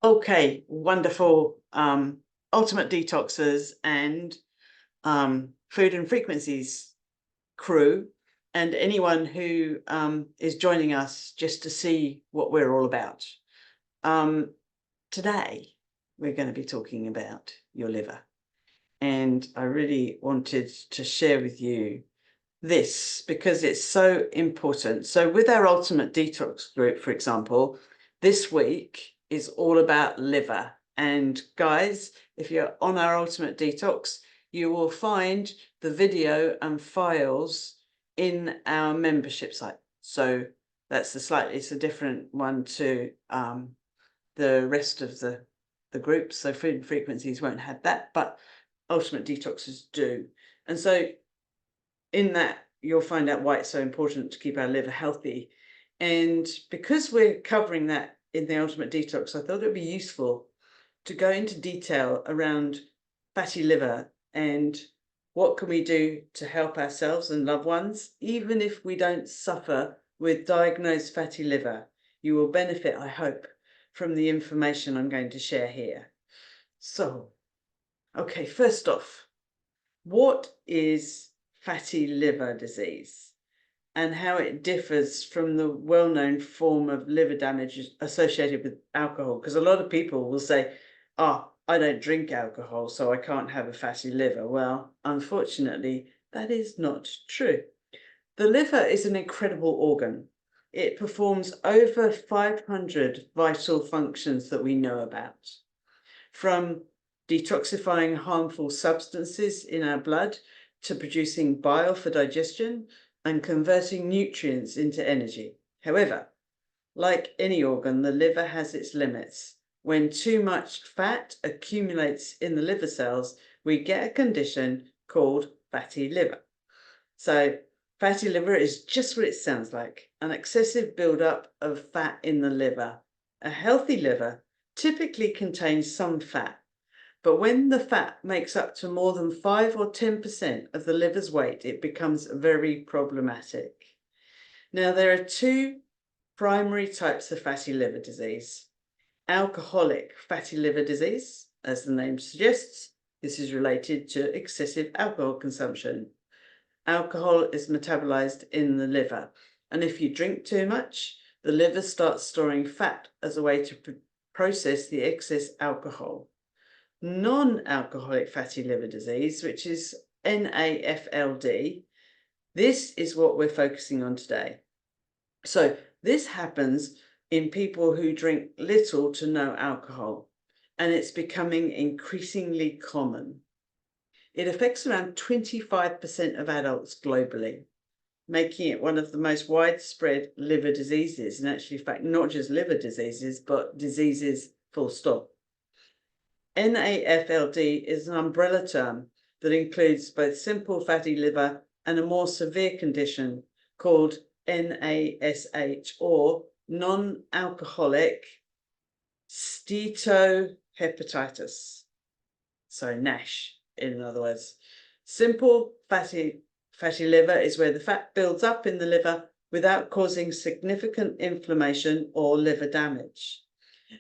Okay, wonderful. Ultimate Detoxers and Food and Frequencies crew, and anyone who is joining us just to see what we're all about. Today, we're going to be talking about your liver. And I really wanted to share with you this because it's so important. So with our Ultimate Detox group, for example, this week is all about liver. And guys, if you're on our Ultimate Detox, you will find the video and files in our membership site. So that's it's a different one to the rest of the group. So Food and Frequencies won't have that, but Ultimate Detoxers do. And so in that, you'll find out why it's so important to keep our liver healthy. And because we're covering that in the Ultimate Detox, I thought it would be useful to go into detail around fatty liver and what can we do to help ourselves and loved ones, even if we don't suffer with diagnosed fatty liver. You will benefit, I hope, from the information I'm going to share here. So, okay, first off, what is fatty liver disease and how it differs from the well-known form of liver damage associated with alcohol? Because a lot of people will say, oh, I don't drink alcohol, so I can't have a fatty liver. Well, unfortunately, that is not true. The liver is an incredible organ. It performs over 500 vital functions that we know about, from detoxifying harmful substances in our blood to producing bile for digestion and converting nutrients into energy. However, like any organ, the liver has its limits. When too much fat accumulates in the liver cells, we get a condition called fatty liver. So fatty liver is just what it sounds like, an excessive buildup of fat in the liver. A healthy liver typically contains some fat, but when the fat makes up to more than 5 or 10% of the liver's weight, it becomes very problematic. Now, there are two primary types of fatty liver disease. Alcoholic fatty liver disease, as the name suggests, this is related to excessive alcohol consumption. Alcohol is metabolized in the liver, and if you drink too much, the liver starts storing fat as a way to process the excess alcohol. Non-alcoholic fatty liver disease, which is NAFLD, this is what we're focusing on today. So this happens in people who drink little to no alcohol, and it's becoming increasingly common. It affects around 25% of adults globally, making it one of the most widespread liver diseases, and actually, in fact, not just liver diseases, but diseases full stop. NAFLD is an umbrella term that includes both simple fatty liver and a more severe condition called NASH, or non-alcoholic steatohepatitis. So NASH, in other words. Simple fatty liver is where the fat builds up in the liver without causing significant inflammation or liver damage.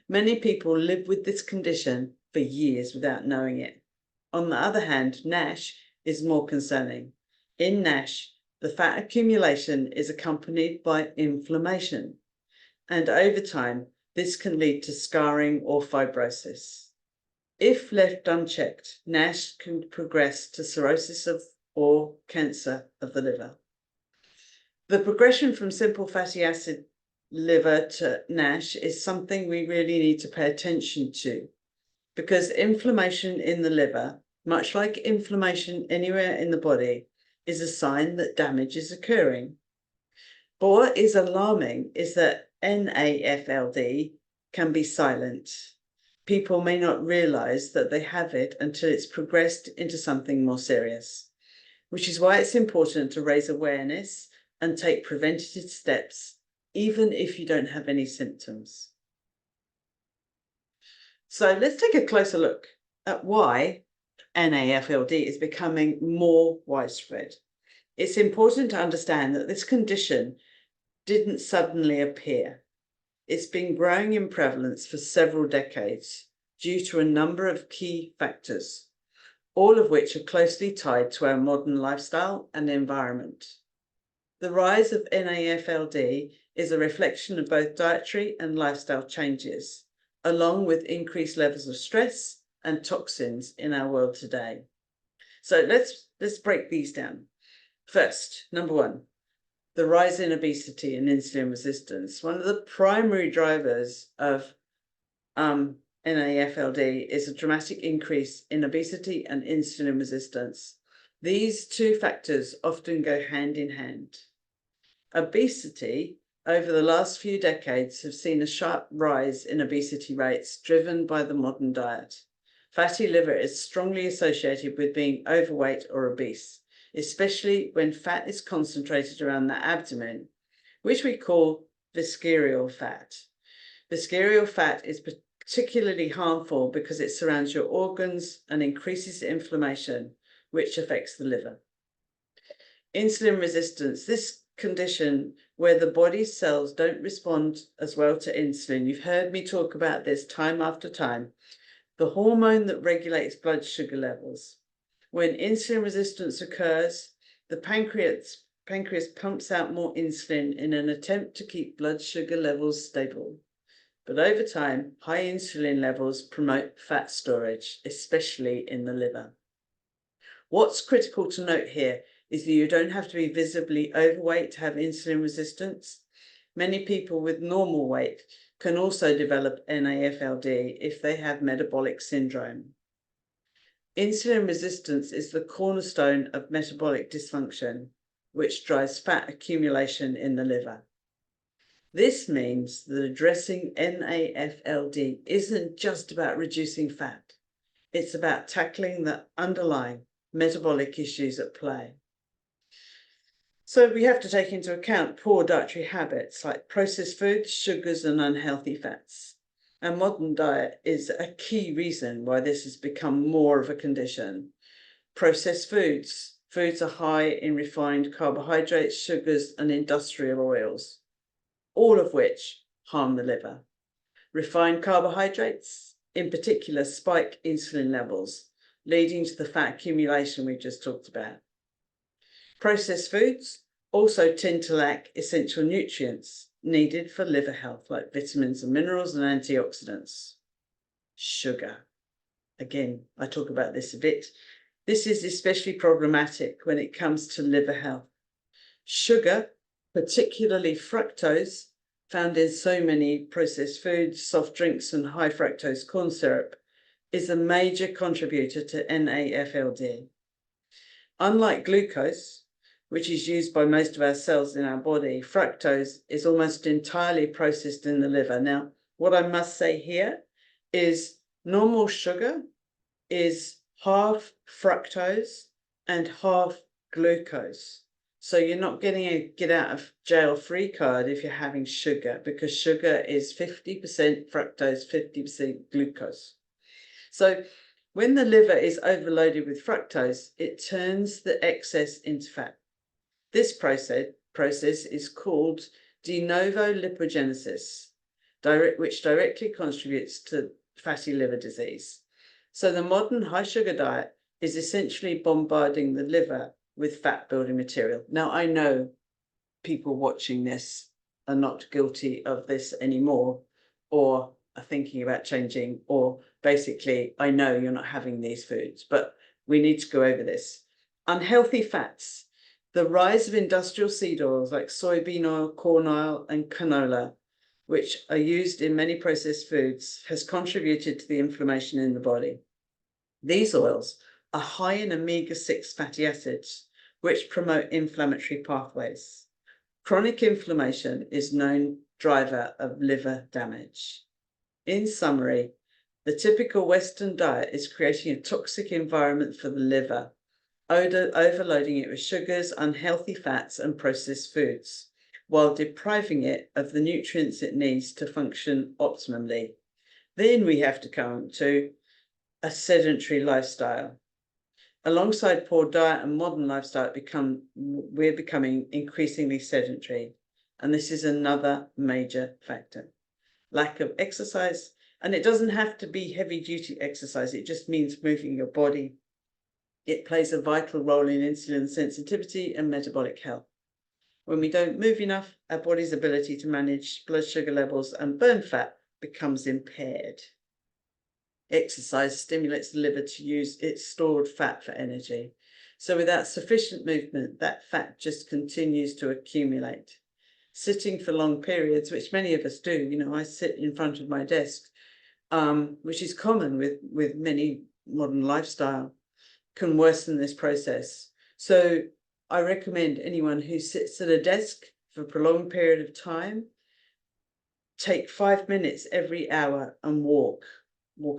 Many people live with this condition for years without knowing it. On the other hand, NASH is more concerning. In NASH, the fat accumulation is accompanied by inflammation, and over time, this can lead to scarring or fibrosis. If left unchecked, NASH can progress to cirrhosis or cancer of the liver. The progression from simple fatty acid liver to NASH is something we really need to pay attention to, because inflammation in the liver, much like inflammation anywhere in the body, is a sign that damage is occurring. But what is alarming is that NAFLD can be silent. People may not realize that they have it until it's progressed into something more serious, which is why it's important to raise awareness and take preventative steps, even if you don't have any symptoms. So let's take a closer look at why NAFLD is becoming more widespread. It's important to understand that this condition didn't suddenly appear. It's been growing in prevalence for several decades due to a number of key factors, all of which are closely tied to our modern lifestyle and environment. The rise of NAFLD is a reflection of both dietary and lifestyle changes, along with increased levels of stress and toxins in our world today. So let's break these down. First, number one, the rise in obesity and insulin resistance. One of the primary drivers of NAFLD is a dramatic increase in obesity and insulin resistance. These two factors often go hand in hand. Obesity over the last few decades have seen a sharp rise in obesity rates driven by the modern diet. Fatty liver is strongly associated with being overweight or obese, especially when fat is concentrated around the abdomen, which we call visceral fat. Visceral fat is particularly harmful because it surrounds your organs and increases inflammation, which affects the liver. Insulin resistance, this condition where the body's cells don't respond as well to insulin. You've heard me talk about this time after time. The hormone that regulates blood sugar levels. When insulin resistance occurs, the pancreas pumps out more insulin in an attempt to keep blood sugar levels stable. But over time, high insulin levels promote fat storage, especially in the liver. What's critical to note here is that you don't have to be visibly overweight to have insulin resistance. Many people with normal weight can also develop NAFLD if they have metabolic syndrome. Insulin resistance is the cornerstone of metabolic dysfunction, which drives fat accumulation in the liver. This means that addressing NAFLD isn't just about reducing fat. It's about tackling the underlying metabolic issues at play. So we have to take into account poor dietary habits like processed foods, sugars, and unhealthy fats. Our modern diet is a key reason why this has become more of a condition. Processed foods. Foods are high in refined carbohydrates, sugars, and industrial oils, all of which harm the liver. Refined carbohydrates, in particular, spike insulin levels, leading to the fat accumulation we just talked about. Processed foods also tend to lack essential nutrients needed for liver health, like vitamins and minerals and antioxidants. Sugar. Again, I talk about this a bit. This is especially problematic when it comes to liver health. Sugar, particularly fructose, found in so many processed foods, soft drinks, and high fructose corn syrup, is a major contributor to NAFLD. Unlike glucose, which is used by most of our cells in our body, fructose is almost entirely processed in the liver. Now, what I must say here is normal sugar is half fructose and half glucose. So you're not getting a get out of jail free card if you're having sugar, because sugar is 50% fructose, 50% glucose. So when the liver is overloaded with fructose, it turns the excess into fat. This process is called de novo lipogenesis, which directly contributes to fatty liver disease. So the modern high sugar diet is essentially bombarding the liver with fat building material. Now, I know people watching this are not guilty of this anymore, or are thinking about changing, or basically, I know you're not having these foods, but we need to go over this. Unhealthy fats. The rise of industrial seed oils like soybean oil, corn oil, and canola, which are used in many processed foods, has contributed to the inflammation in the body. These oils are high in omega-6 fatty acids, which promote inflammatory pathways. Chronic inflammation is a known driver of liver damage. In summary, the typical Western diet is creating a toxic environment for the liver, overloading it with sugars, unhealthy fats, and processed foods, while depriving it of the nutrients it needs to function optimally. Then we have to come to a sedentary lifestyle. Alongside poor diet and modern lifestyle, we're becoming increasingly sedentary, and this is another major factor. lack of exercise. And it doesn't have to be heavy-duty exercise. It just means moving your body. It plays a vital role in insulin sensitivity and metabolic health. When we don't move enough, our body's ability to manage blood sugar levels and burn fat becomes impaired. Exercise stimulates the liver to use its stored fat for energy. So without sufficient movement, that fat just continues to accumulate. Sitting for long periods, which many of us do, I sit in front of my desk, which is common with many modern lifestyle, can worsen this process. So I recommend anyone who sits at a desk for a prolonged period of time, take 5 minutes every hour and walk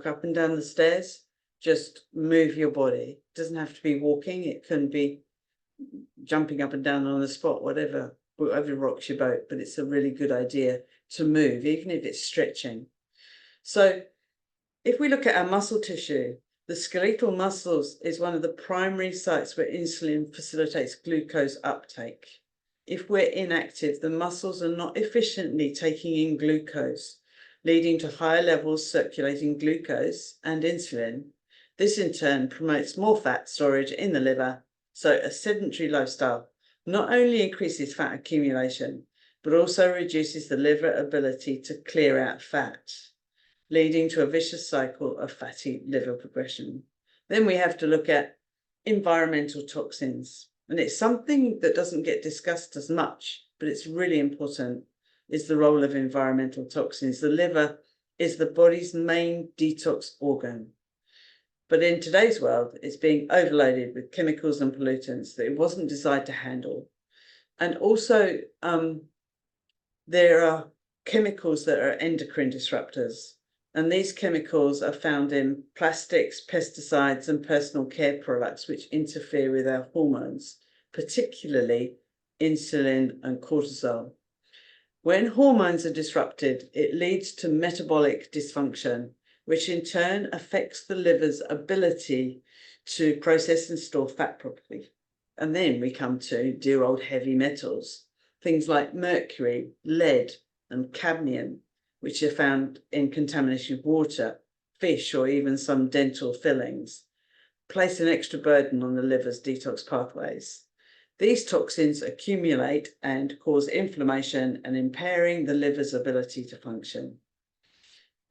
up and down the stairs. Just move your body. It doesn't have to be walking. It can be jumping up and down on the spot, whatever rocks your boat. But it's a really good idea to move, even if it's stretching. So if we look at our muscle tissue, the skeletal muscles is one of the primary sites where insulin facilitates glucose uptake. If we're inactive, the muscles are not efficiently taking in glucose, leading to higher levels circulating glucose and insulin. This in turn promotes more fat storage in the liver. So a sedentary lifestyle not only increases fat accumulation, but also reduces the liver ability to clear out fat, leading to a vicious cycle of fatty liver progression. Then we have to look at environmental toxins. And it's something that doesn't get discussed as much, but it's really important, is the role of environmental toxins. The liver is the body's main detox organ. But in today's world, it's being overloaded with chemicals and pollutants that it wasn't designed to handle. And also, there are chemicals that are endocrine disruptors. And these chemicals are found in plastics, pesticides, and personal care products, which interfere with our hormones, particularly insulin and cortisol. When hormones are disrupted, it leads to metabolic dysfunction, which in turn affects the liver's ability to process and store fat properly. And then we come to dear old heavy metals, things like mercury, lead, and cadmium, which are found in contamination of water, fish, or even some dental fillings, place an extra burden on the liver's detox pathways. These toxins accumulate and cause inflammation and impairing the liver's ability to function.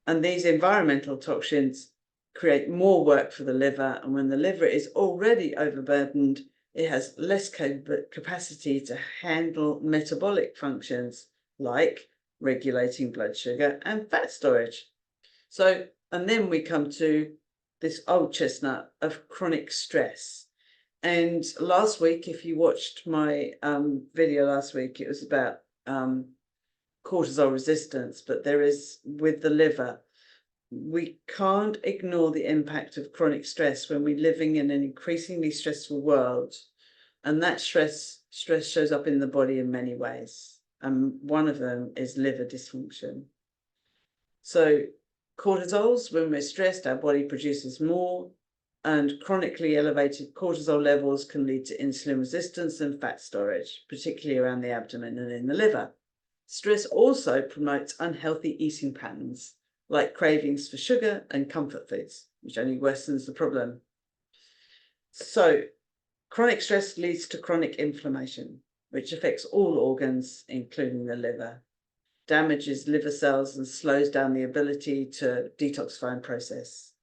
And these environmental toxins create more work for the liver, and when the liver is already overburdened, it has less capacity to handle metabolic functions like regulating blood sugar and fat storage. So, and then we come to this old chestnut of chronic stress. And last week, if you watched my video last week, it was about cortisol resistance, but there is with the liver. We can't ignore the impact of chronic stress when we're living in an increasingly stressful world. And that stress shows up in the body in many ways. And one of them is liver dysfunction. So cortisols, when we're stressed, our body produces more, and chronically elevated cortisol levels can lead to insulin resistance and fat storage, particularly around the abdomen and in the liver. Stress also promotes unhealthy eating patterns, like cravings for sugar and comfort foods, which only worsens the problem. So chronic stress leads to chronic inflammation, which affects all organs, including the liver, damages liver cells and slows down the ability to detoxify and process.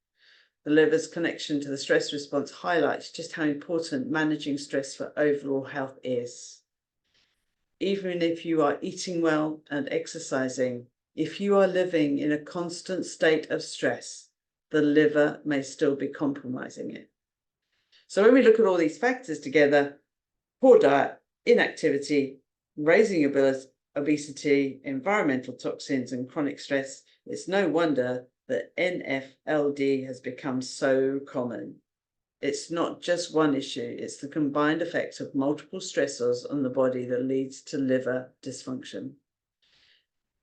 The liver's connection to the stress response highlights just how important managing stress for overall health is. Even if you are eating well and exercising, if you are living in a constant state of stress, the liver may still be compromising it. So when we look at all these factors together, poor diet, inactivity, raising obesity, environmental toxins, and chronic stress, it's no wonder that NAFLD has become so common. It's not just one issue, it's the combined effect of multiple stressors on the body that leads to liver dysfunction.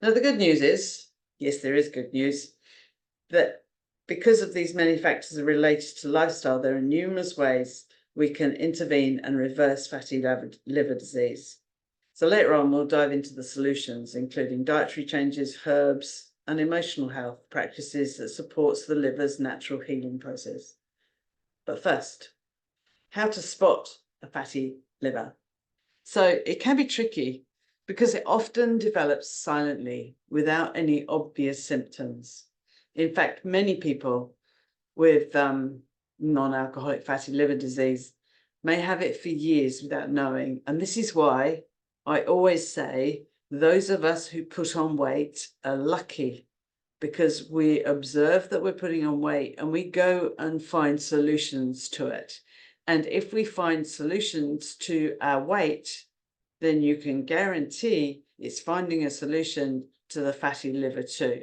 Now, the good news is, yes, there is good news, that because of these many factors related to lifestyle, there are numerous ways we can intervene and reverse fatty liver disease. So later on, we'll dive into the solutions, including dietary changes, herbs, and emotional health practices that supports the liver's natural healing process. But first, how to spot a fatty liver. So it can be tricky because it often develops silently without any obvious symptoms. In fact, many people with non-alcoholic fatty liver disease may have it for years without knowing. And this is why I always say those of us who put on weight are lucky, because we observe that we're putting on weight and we go and find solutions to it. And if we find solutions to our weight, then you can guarantee it's finding a solution to the fatty liver too.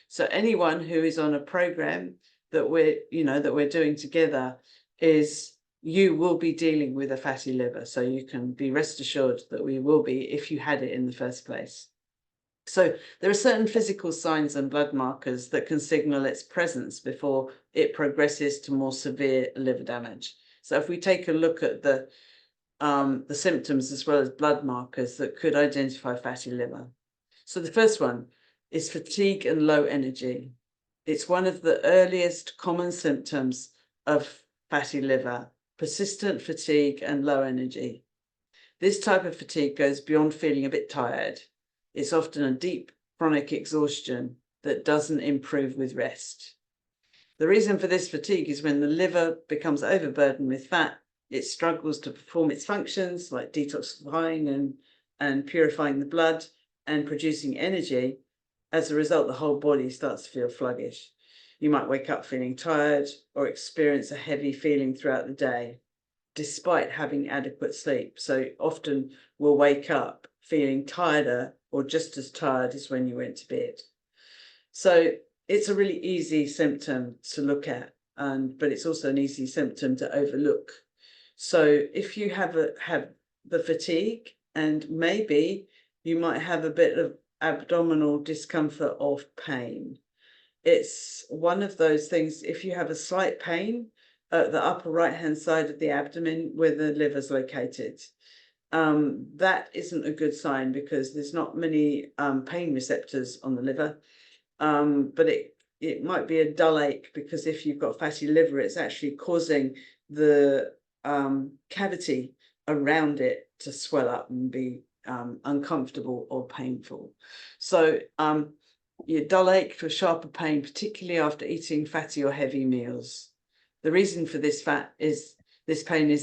So anyone who is on a program that we're doing together, you will be dealing with a fatty liver. So you can be rest assured that we will be if you had it in the first place. So there are certain physical signs and blood markers that can signal its presence before it progresses to more severe liver damage. So if we take a look at the symptoms as well as blood markers that could identify fatty liver. So the first one is fatigue and low energy. It's one of the earliest common symptoms of fatty liver, persistent fatigue and low energy. This type of fatigue goes beyond feeling a bit tired. It's often a deep chronic exhaustion that doesn't improve with rest. The reason for this fatigue is when the liver becomes overburdened with fat, it struggles to perform its functions like detoxifying and purifying the blood and producing energy. As a result, the whole body starts to feel sluggish. You might wake up feeling tired or experience a heavy feeling throughout the day, despite having adequate sleep. So often we'll wake up feeling tireder or just as tired as when you went to bed. So it's a really easy symptom to look at, but it's also an easy symptom to overlook. So if you have the fatigue, and maybe you might have a bit of abdominal discomfort or pain. It's one of those things, if you have a slight pain at the upper right-hand side of the abdomen where the liver's located, that isn't a good sign because there's not many pain receptors on the liver. But it might be a dull ache because if you've got fatty liver, it's actually causing the cavity around it to swell up and be uncomfortable or painful. So your dull ache for sharper pain, particularly after eating fatty or heavy meals. The reason for this pain is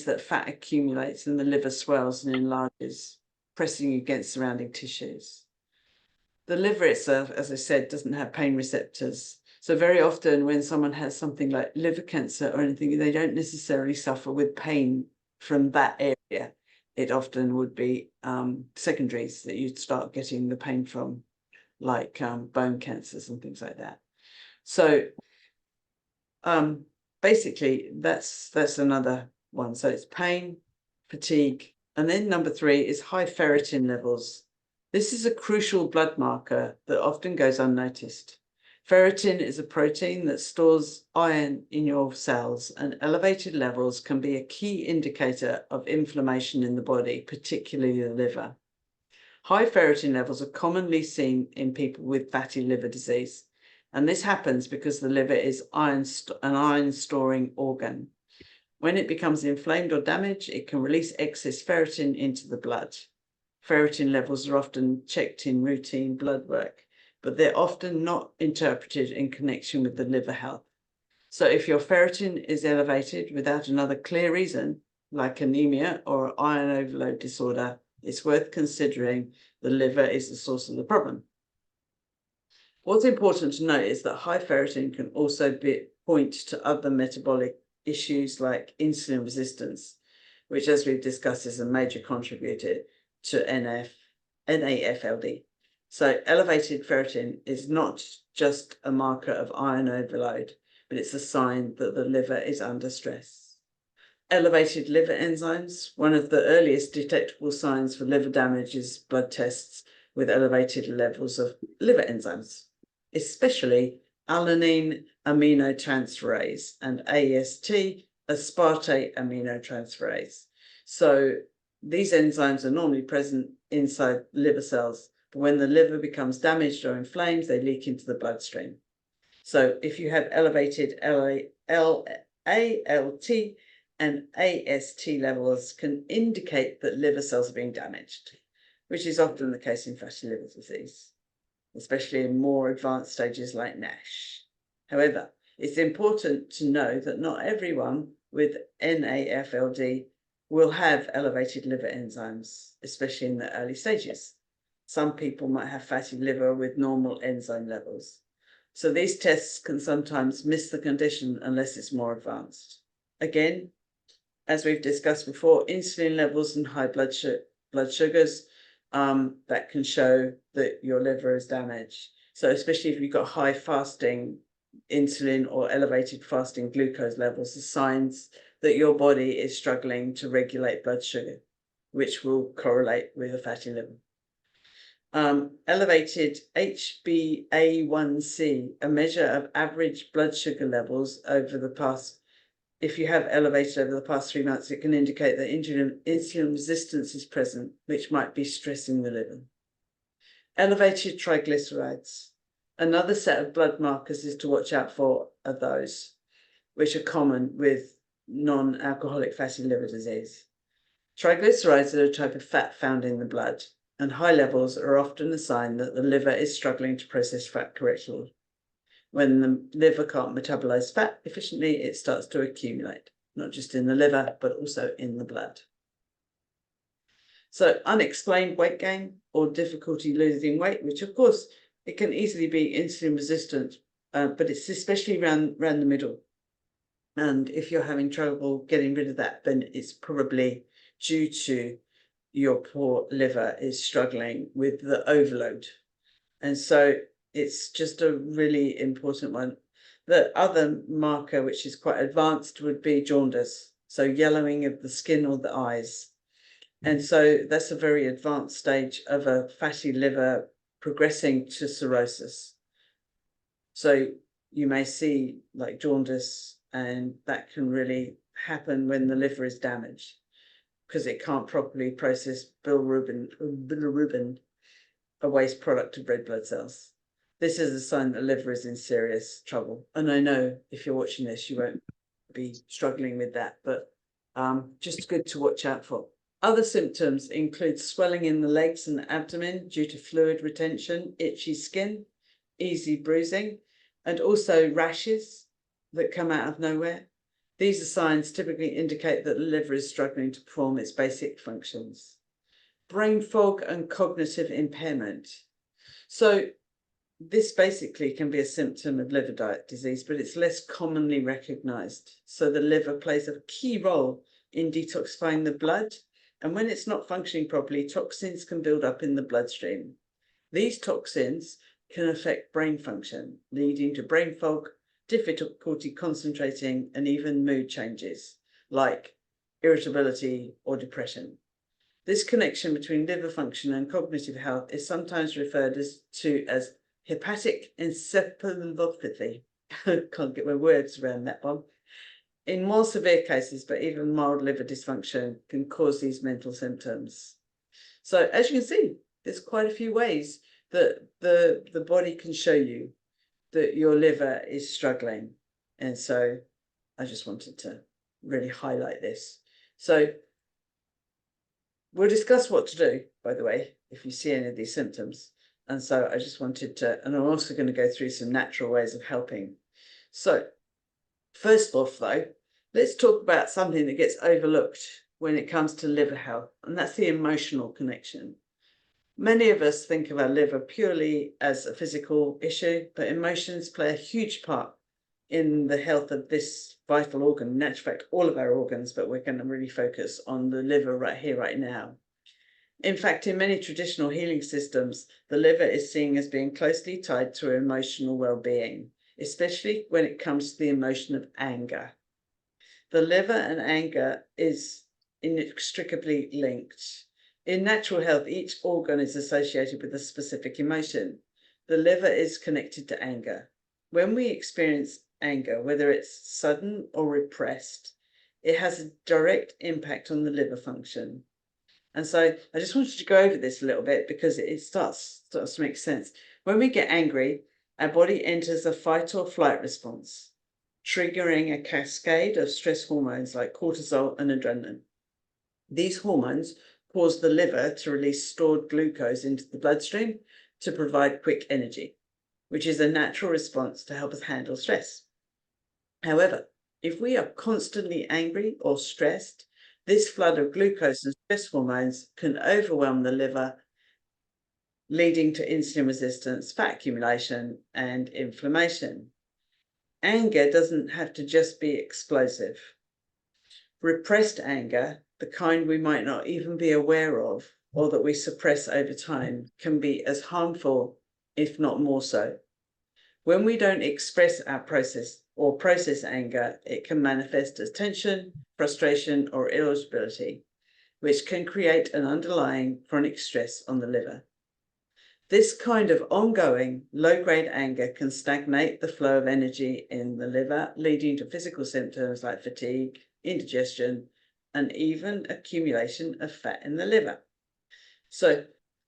that fat accumulates and the liver swells and enlarges, pressing against surrounding tissues. The liver itself, as I said, doesn't have pain receptors. So very often when someone has something like liver cancer or anything, they don't necessarily suffer with pain from that area. It often would be secondaries that you'd start getting the pain from, like bone cancers and things like that. So basically that's another one. So it's pain, fatigue, and then number 3 is high ferritin levels. This is a crucial blood marker that often goes unnoticed. Ferritin is a protein that stores iron in your cells, and elevated levels can be a key indicator of inflammation in the body, particularly the liver. High ferritin levels are commonly seen in people with fatty liver disease, and this happens because the liver is an iron-storing organ. When it becomes inflamed or damaged, it can release excess ferritin into the blood. Ferritin levels are often checked in routine blood work, but they're often not interpreted in connection with the liver health. So if your ferritin is elevated without another clear reason, like anemia or iron overload disorder, it's worth considering the liver is the source of the problem. What's important to note is that high ferritin can also point to other metabolic issues like insulin resistance, which, as we've discussed, is a major contributor to NAFLD. So elevated ferritin is not just a marker of iron overload, but it's a sign that the liver is under stress. Elevated liver enzymes. One of the earliest detectable signs for liver damage is blood tests with elevated levels of liver enzymes, especially alanine aminotransferase and AST, aspartate aminotransferase. So these enzymes are normally present inside liver cells, But when the liver becomes damaged or inflamed, they leak into the bloodstream. So if you have elevated ALT and AST levels, can indicate that liver cells are being damaged, which is often the case in fatty liver disease, especially in more advanced stages like NASH. However, it's important to know that not everyone with NAFLD will have elevated liver enzymes, especially in the early stages. Some people might have fatty liver with normal enzyme levels. So these tests can sometimes miss the condition unless it's more advanced. Again, as we've discussed before, insulin levels and high blood sugars that can show that your liver is damaged. So especially if you've got high fasting insulin or elevated fasting glucose levels, the signs that your body is struggling to regulate blood sugar, which will correlate with a fatty liver. Elevated HbA1c, a measure of average blood sugar levels over the past, if you have elevated over the past 3 months, it can indicate that insulin resistance is present, which might be stressing the liver. Elevated triglycerides. Another set of blood markers is to watch out for are those which are common with non-alcoholic fatty liver disease. Triglycerides are a type of fat found in the blood, and high levels are often a sign that the liver is struggling to process fat correctly. When the liver can't metabolize fat efficiently, it starts to accumulate, not just in the liver, but also in the blood. So unexplained weight gain or difficulty losing weight, which of course, it can easily be insulin resistant, but it's especially around the middle. And if you're having trouble getting rid of that, then it's probably due to your poor liver is struggling with the overload. And so it's just a really important one. The other marker, which is quite advanced, would be jaundice. So yellowing of the skin or the eyes. And so that's a very advanced stage of a fatty liver progressing to cirrhosis. So you may see like jaundice, and that can really happen when the liver is damaged because it can't properly process bilirubin, a waste product of red blood cells. This is a sign that the liver is in serious trouble. And I know if you're watching this, you won't be struggling with that, but just good to watch out for. Other symptoms include swelling in the legs and abdomen due to fluid retention, itchy skin, easy bruising, and also rashes that come out of nowhere. These are signs typically indicate that the liver is struggling to perform its basic functions. Brain fog and cognitive impairment. So this basically can be a symptom of liver disease, but it's less commonly recognized. So the liver plays a key role in detoxifying the blood, and when it's not functioning properly, toxins can build up in the bloodstream. These toxins can affect brain function, leading to brain fog, difficulty concentrating, and even mood changes like irritability or depression. This connection between liver function and cognitive health is sometimes referred to as hepatic encephalopathy. Can't get my words around that one. In more severe cases, but even mild liver dysfunction can cause these mental symptoms. So as you can see, there's quite a few ways that the body can show you that your liver is struggling. And so I just wanted to really highlight this. So we'll discuss what to do, by the way, if you see any of these symptoms. And so I just wanted to, and I'm also going to go through some natural ways of helping. So first off, though, let's talk about something that gets overlooked when it comes to liver health, and that's the emotional connection. Many of us think of our liver purely as a physical issue, but emotions play a huge part in the health of this vital organ. In actual fact, all of our organs, but we're going to really focus on the liver right here, right now. In fact, in many traditional healing systems, the liver is seen as being closely tied to emotional well-being, especially when it comes to the emotion of anger. The liver and anger is inextricably linked. In natural health, each organ is associated with a specific emotion. The liver is connected to anger. When we experience anger, whether it's sudden or repressed, it has a direct impact on the liver function. And so I just wanted to go over this a little bit because it starts to make sense. When we get angry, our body enters a fight or flight response, triggering a cascade of stress hormones like cortisol and adrenaline. These hormones cause the liver to release stored glucose into the bloodstream to provide quick energy, which is a natural response to help us handle stress. However, if we are constantly angry or stressed, this flood of glucose and stress hormones can overwhelm the liver, leading to insulin resistance, fat accumulation, and inflammation. Anger doesn't have to just be explosive. Repressed anger, the kind we might not even be aware of or that we suppress over time, can be as harmful, if not more so. When we don't express our process anger, it can manifest as tension, frustration, or irritability, which can create an underlying chronic stress on the liver. This kind of ongoing low-grade anger can stagnate the flow of energy in the liver, leading to physical symptoms like fatigue, indigestion, and even accumulation of fat in the liver. So,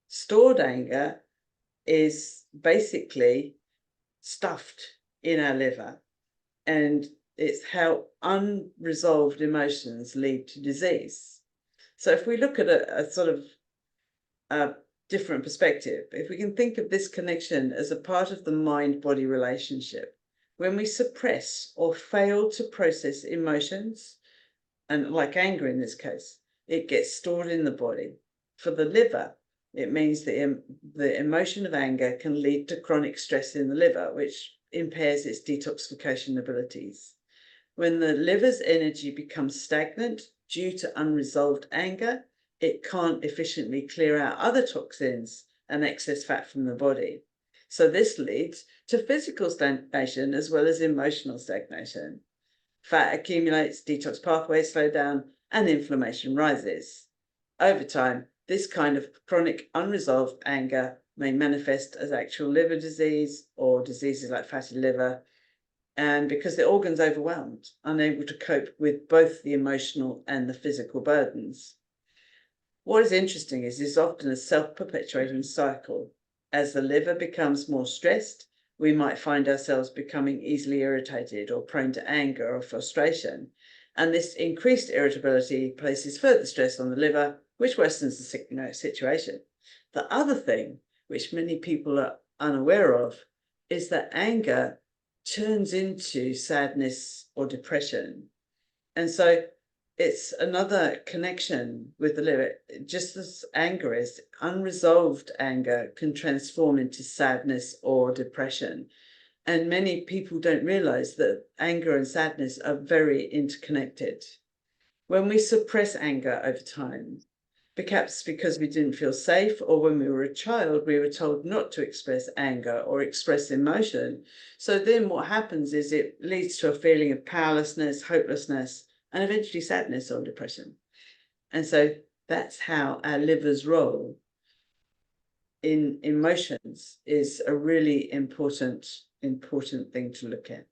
stored anger is basically stuffed in our liver, and it's how unresolved emotions lead to disease. So if we look at a sort of a different perspective, if we can think of this connection as a part of the mind-body relationship, when we suppress or fail to process emotions, and like anger in this case, it gets stored in the body. For the liver, it means that the emotion of anger can lead to chronic stress in the liver, which impairs its detoxification abilities. When the liver's energy becomes stagnant due to unresolved anger, it can't efficiently clear out other toxins and excess fat from the body. So this leads to physical stagnation as well as emotional stagnation. Fat accumulates, detox pathways slow down, and inflammation rises. Over time, this kind of chronic unresolved anger may manifest as actual liver disease or diseases like fatty liver, and because the organ's overwhelmed, unable to cope with both the emotional and the physical burdens. What is interesting is this is often a self-perpetuating cycle. As the liver becomes more stressed, we might find ourselves becoming easily irritated or prone to anger or frustration. And this increased irritability places further stress on the liver, which worsens the situation. The other thing, which many people are unaware of, is that anger turns into sadness or depression. And so it's another connection with the liver. Just as anger is, unresolved anger can transform into sadness or depression. And many people don't realize that anger and sadness are very interconnected. When we suppress anger over time, perhaps because we didn't feel safe, or when we were a child, we were told not to express anger or express emotion. So then what happens is it leads to a feeling of powerlessness, hopelessness, and eventually sadness or depression. And so that's how our liver's role in emotions is a really important thing to look at.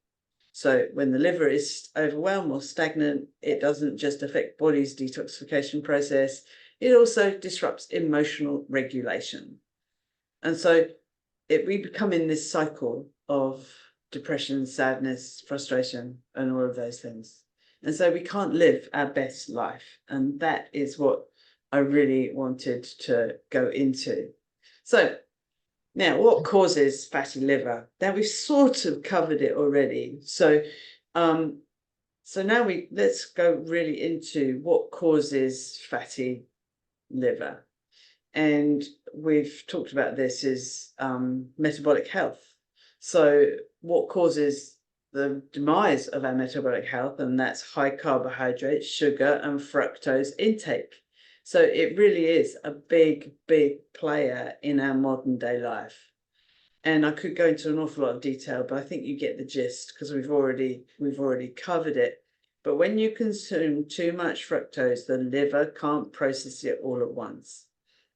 So when the liver is overwhelmed or stagnant, it doesn't just affect body's detoxification process, it also disrupts emotional regulation. And so we become in this cycle of depression, sadness, frustration, and all of those things. And so we can't live our best life. And that is what I really wanted to go into. So now, what causes fatty liver? Now, we've sort of covered it already. So now let's go really into what causes fatty liver. And we've talked about this is metabolic health. So what causes the demise of our metabolic health? And that's high carbohydrate, sugar, and fructose intake. So it really is a big, big player in our modern day life. And I could go into an awful lot of detail, but I think you get the gist because we've already covered it. But when you consume too much fructose, the liver can't process it all at once.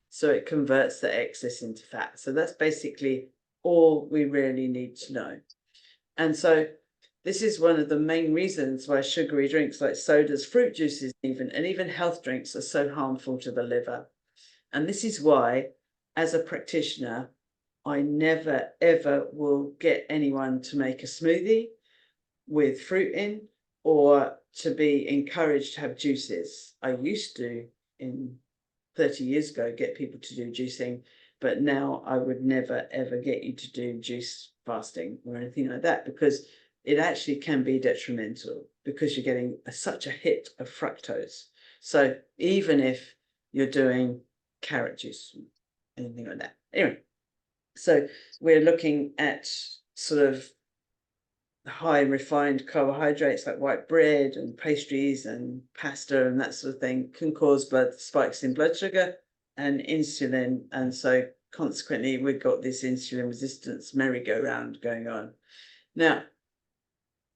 So it converts the excess into fat. So that's basically all we really need to know. And so This is one of the main reasons why sugary drinks like sodas, fruit juices and even health drinks are so harmful to the liver. And this is why, as a practitioner, I never ever will get anyone to make a smoothie with fruit in, or to be encouraged to have juices. I used to, in 30 years ago, get people to do juicing, but now I would never ever get you to do juice fasting or anything like that, because it actually can be detrimental, because you're getting such a hit of fructose. So even if you're doing carrot juice, anything like that. Anyway, so we're looking at sort of high refined carbohydrates like white bread and pastries and pasta and that sort of thing can cause spikes in blood sugar and insulin. And so consequently, we've got this insulin resistance merry-go-round going on. Now,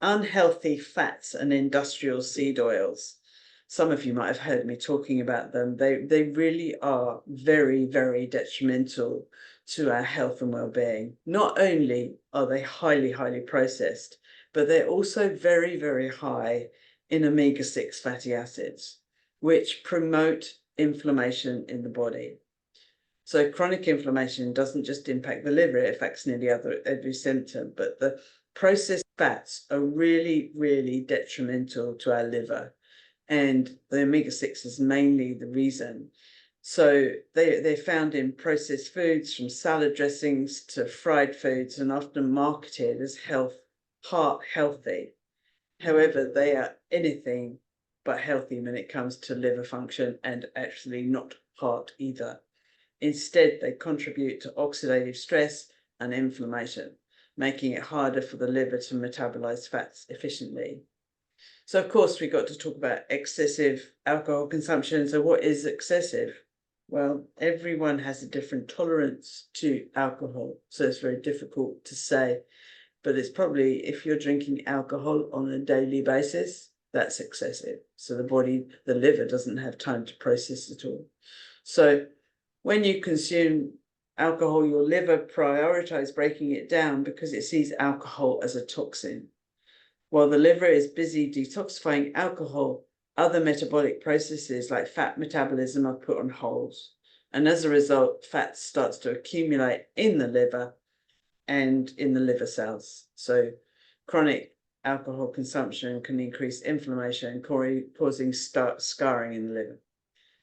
unhealthy fats and industrial seed oils. Some of you might have heard me talking about them. They really are very, very detrimental to our health and well-being. Not only are they highly, highly processed, but they're also very, very high in omega-6 fatty acids, which promote inflammation in the body. So chronic inflammation doesn't just impact the liver, it affects nearly every symptom, but the processed fats are really, really detrimental to our liver. And the omega-6 is mainly the reason. So they're found in processed foods, from salad dressings to fried foods, and often marketed as heart healthy. However, they are anything but healthy when it comes to liver function, and actually not heart either. Instead, they contribute to oxidative stress and inflammation, making it harder for the liver to metabolize fats efficiently. So, of course, we've got to talk about excessive alcohol consumption. So what is excessive? Well, everyone has a different tolerance to alcohol, so it's very difficult to say. But it's probably, if you're drinking alcohol on a daily basis, that's excessive. So the liver doesn't have time to process it all. So when you consume alcohol, your liver prioritizes breaking it down because it sees alcohol as a toxin. While the liver is busy detoxifying alcohol, other metabolic processes like fat metabolism are put on hold. And as a result, fat starts to accumulate in the liver and in the liver cells. So chronic alcohol consumption can increase inflammation, causing scarring in the liver,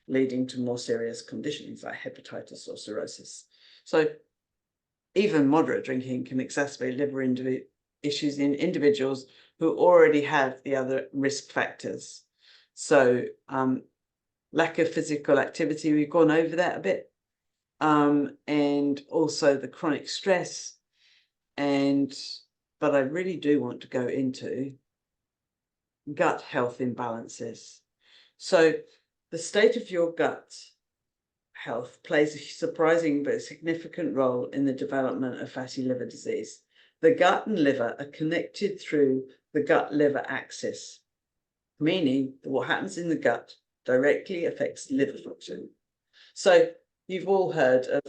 leading to more serious conditions like hepatitis or cirrhosis. So even moderate drinking can exacerbate liver issues in individuals who already have the other risk factors. So lack of physical activity, we've gone over that a bit, and also the chronic stress. But I really do want to go into gut health imbalances. So the state of your gut health plays a surprising but significant role in the development of fatty liver disease. The gut and liver are connected through the gut-liver axis, meaning that what happens in the gut directly affects liver function. So you've all heard of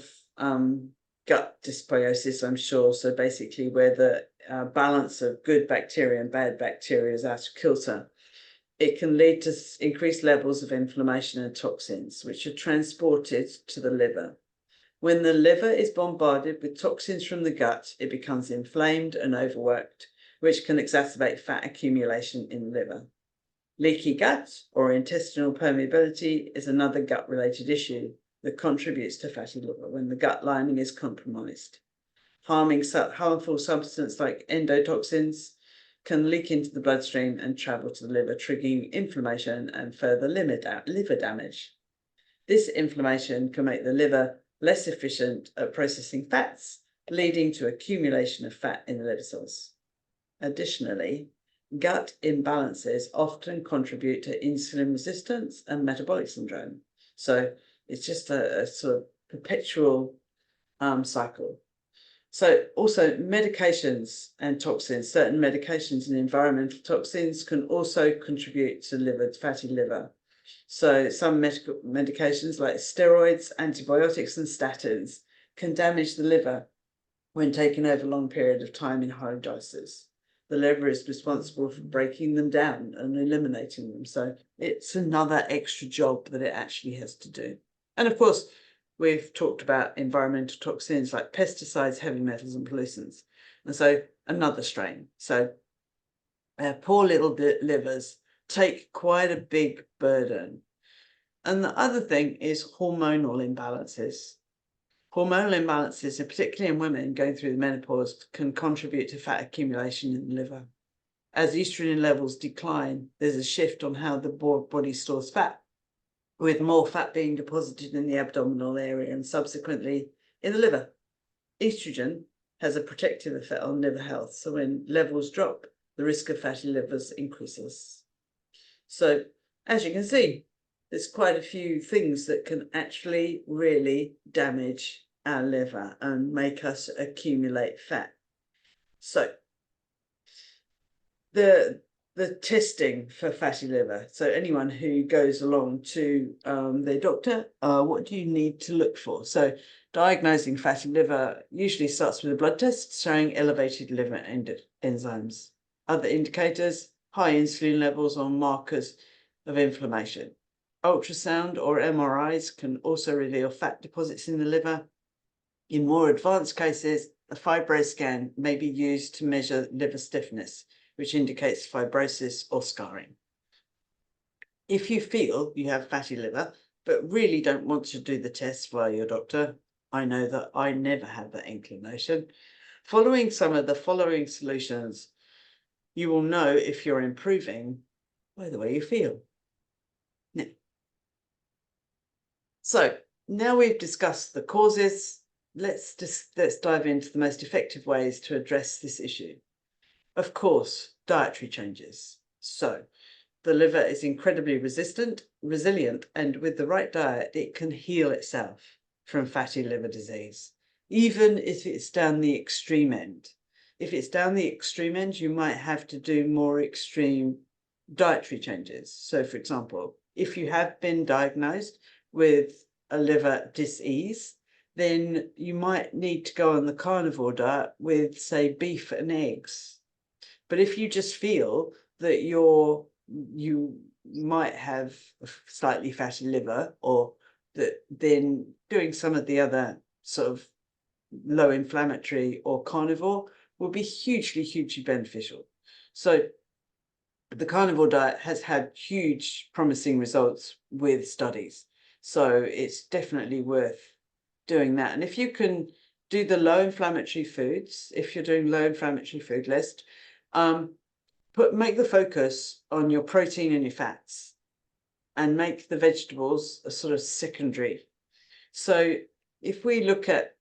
gut dysbiosis, I'm sure. So basically where the balance of good bacteria and bad bacteria is out of kilter. It can lead to increased levels of inflammation and toxins, which are transported to the liver. When the liver is bombarded with toxins from the gut, it becomes inflamed and overworked, which can exacerbate fat accumulation in the liver. Leaky gut or intestinal permeability is another gut-related issue that contributes to fatty liver when the gut lining is compromised. Harmful substances like endotoxins can leak into the bloodstream and travel to the liver, triggering inflammation and further liver damage. This inflammation can make the liver less efficient at processing fats, leading to accumulation of fat in the liver cells. Additionally, gut imbalances often contribute to insulin resistance and metabolic syndrome. So it's just a sort of perpetual cycle. So also medications and toxins, certain medications and environmental toxins can also contribute to fatty liver. So some medications like steroids, antibiotics and statins can damage the liver when taken over a long period of time in high doses. the liver is responsible for breaking them down and eliminating them. So it's another extra job that it actually has to do. And of course, we've talked about environmental toxins like pesticides, heavy metals and pollutants. And so another strain. So poor little livers take quite a big burden. And the other thing is hormonal imbalances. Hormonal imbalances, particularly in women going through the menopause, can contribute to fat accumulation in the liver. As estrogen levels decline, there's a shift on how the body stores fat, with more fat being deposited in the abdominal area and subsequently in the liver. Estrogen has a protective effect on liver health, so when levels drop, the risk of fatty livers increases. So, as you can see, there's quite a few things that can actually really damage our liver and make us accumulate fat. So, the testing for fatty liver. So anyone who goes along to their doctor, what do you need to look for? So diagnosing fatty liver usually starts with a blood test showing elevated liver enzymes. Other indicators, high insulin levels or markers of inflammation. Ultrasound or MRIs can also reveal fat deposits in the liver. In more advanced cases, a FibroScan may be used to measure liver stiffness, which indicates fibrosis or scarring. If you feel you have fatty liver, but really don't want to do the test via your doctor, I know that I never had that inclination. Following some of the following solutions, you will know if you're improving by the way you feel. Now, so now we've discussed the causes, let's dive into the most effective ways to address this issue. Of course, dietary changes. So the liver is incredibly resilient, and with the right diet, it can heal itself from fatty liver disease, even if it's down the extreme end. If it's down the extreme end, you might have to do more extreme dietary changes. So, for example, if you have been diagnosed with a liver disease, then you might need to go on the carnivore diet with, say, beef and eggs. But if you just feel that you might have a slightly fatty liver, or that, then doing some of the other sort of low inflammatory or carnivore will be hugely beneficial. So the carnivore diet has had huge promising results with studies. So it's definitely worth doing that. And if you can do the low inflammatory foods, if you're doing low inflammatory food list, make the focus on your protein and your fats, and make the vegetables a sort of secondary. So if we look at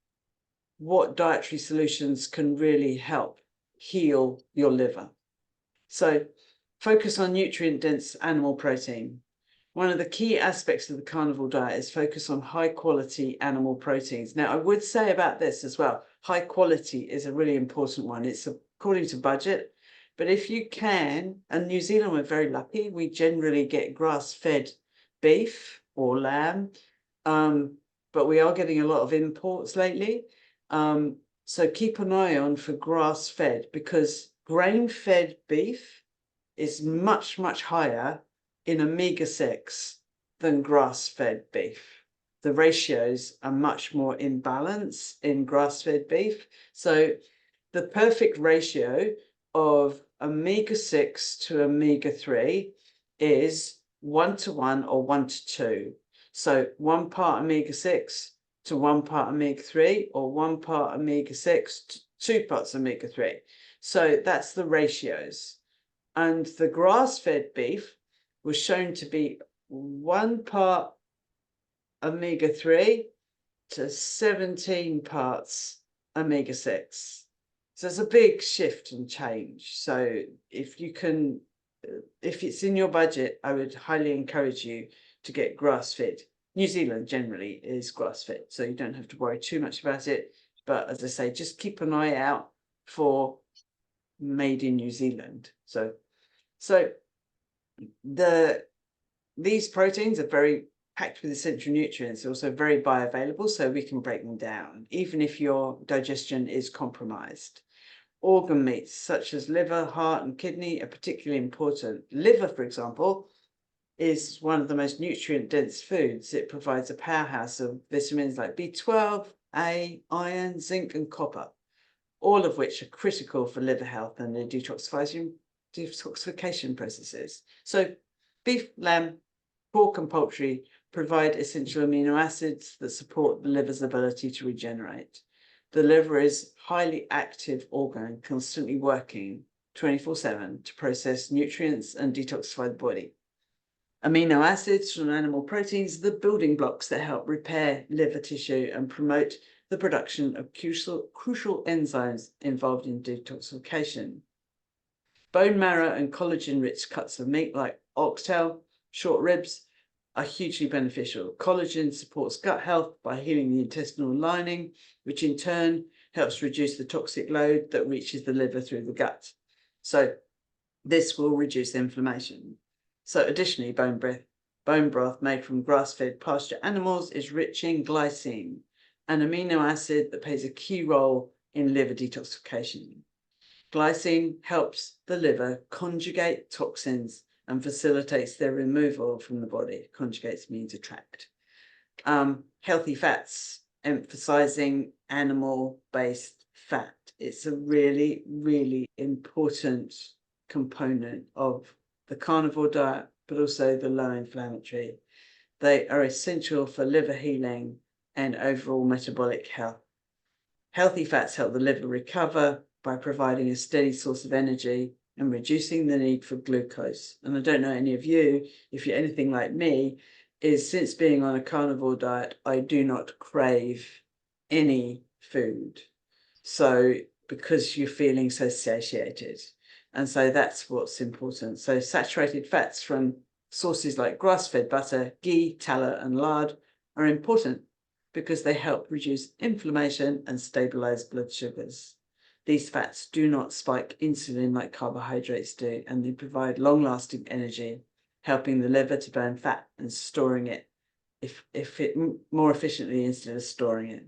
what dietary solutions can really help heal your liver. So focus on nutrient-dense animal protein. One of the key aspects of the carnivore diet is focus on high-quality animal proteins. Now, I would say about this as well, high quality is a really important one. It's according to budget. But if you can, and New Zealand, we're very lucky, we generally get grass-fed beef or lamb, but we are getting a lot of imports lately. So keep an eye on for grass-fed, because grain-fed beef is much higher in omega-6 than grass-fed beef. The ratios are much more in balance in grass-fed beef. So the perfect ratio of omega-6 to omega-3 is 1:1 or 1:2. So 1 part omega-6 to 1 part omega-3, or 1 part omega-6 to 2 parts omega-3. So that's the ratios. And the grass-fed beef was shown to be 1 part omega-3 to 17 parts omega-6. So it's a big shift and change. So if you can, if it's in your budget, I would highly encourage you to get grass-fed. New Zealand generally is grass-fed, so you don't have to worry too much about it. But as I say, just keep an eye out for made in New Zealand. So these proteins are very packed with essential nutrients, also very bioavailable, so we can break them down, even if your digestion is compromised. organ meats such as liver, heart, and kidney are particularly important. Liver, for example, is one of the most nutrient-dense foods. It provides a powerhouse of vitamins like B12, A, iron, zinc, and copper, all of which are critical for liver health and the detoxification processes. So beef, lamb, pork, and poultry provide essential amino acids that support the liver's ability to regenerate. The liver is a highly active organ, constantly working 24/7 to process nutrients and detoxify the body. Amino acids from animal proteins are the building blocks that help repair liver tissue and promote the production of crucial enzymes involved in detoxification. Bone marrow and collagen-rich cuts of meat like oxtail, short ribs are hugely beneficial. Collagen supports gut health by healing the intestinal lining, which in turn helps reduce the toxic load that reaches the liver through the gut. So this will reduce inflammation. So additionally, bone broth made from grass-fed pasture animals is rich in glycine, an amino acid that plays a key role in liver detoxification. Glycine helps the liver conjugate toxins and facilitates their removal from the body. Conjugates means attract. Healthy fats, emphasizing animal-based fat. It's a really, really important component of the carnivore diet, but also the low inflammatory. They are essential for liver healing and overall metabolic health. Healthy fats help the liver recover by providing a steady source of energy and reducing the need for glucose. And I don't know any of you, if you're anything like me, is since being on a carnivore diet, I do not crave any food. So because you're feeling so satiated. And so that's what's important. So saturated fats from sources like grass-fed butter, ghee, tallow, and lard are important because they help reduce inflammation and stabilize blood sugars. These fats do not spike insulin like carbohydrates do, and they provide long-lasting energy, helping the liver to burn fat and storing it more efficiently instead of storing it.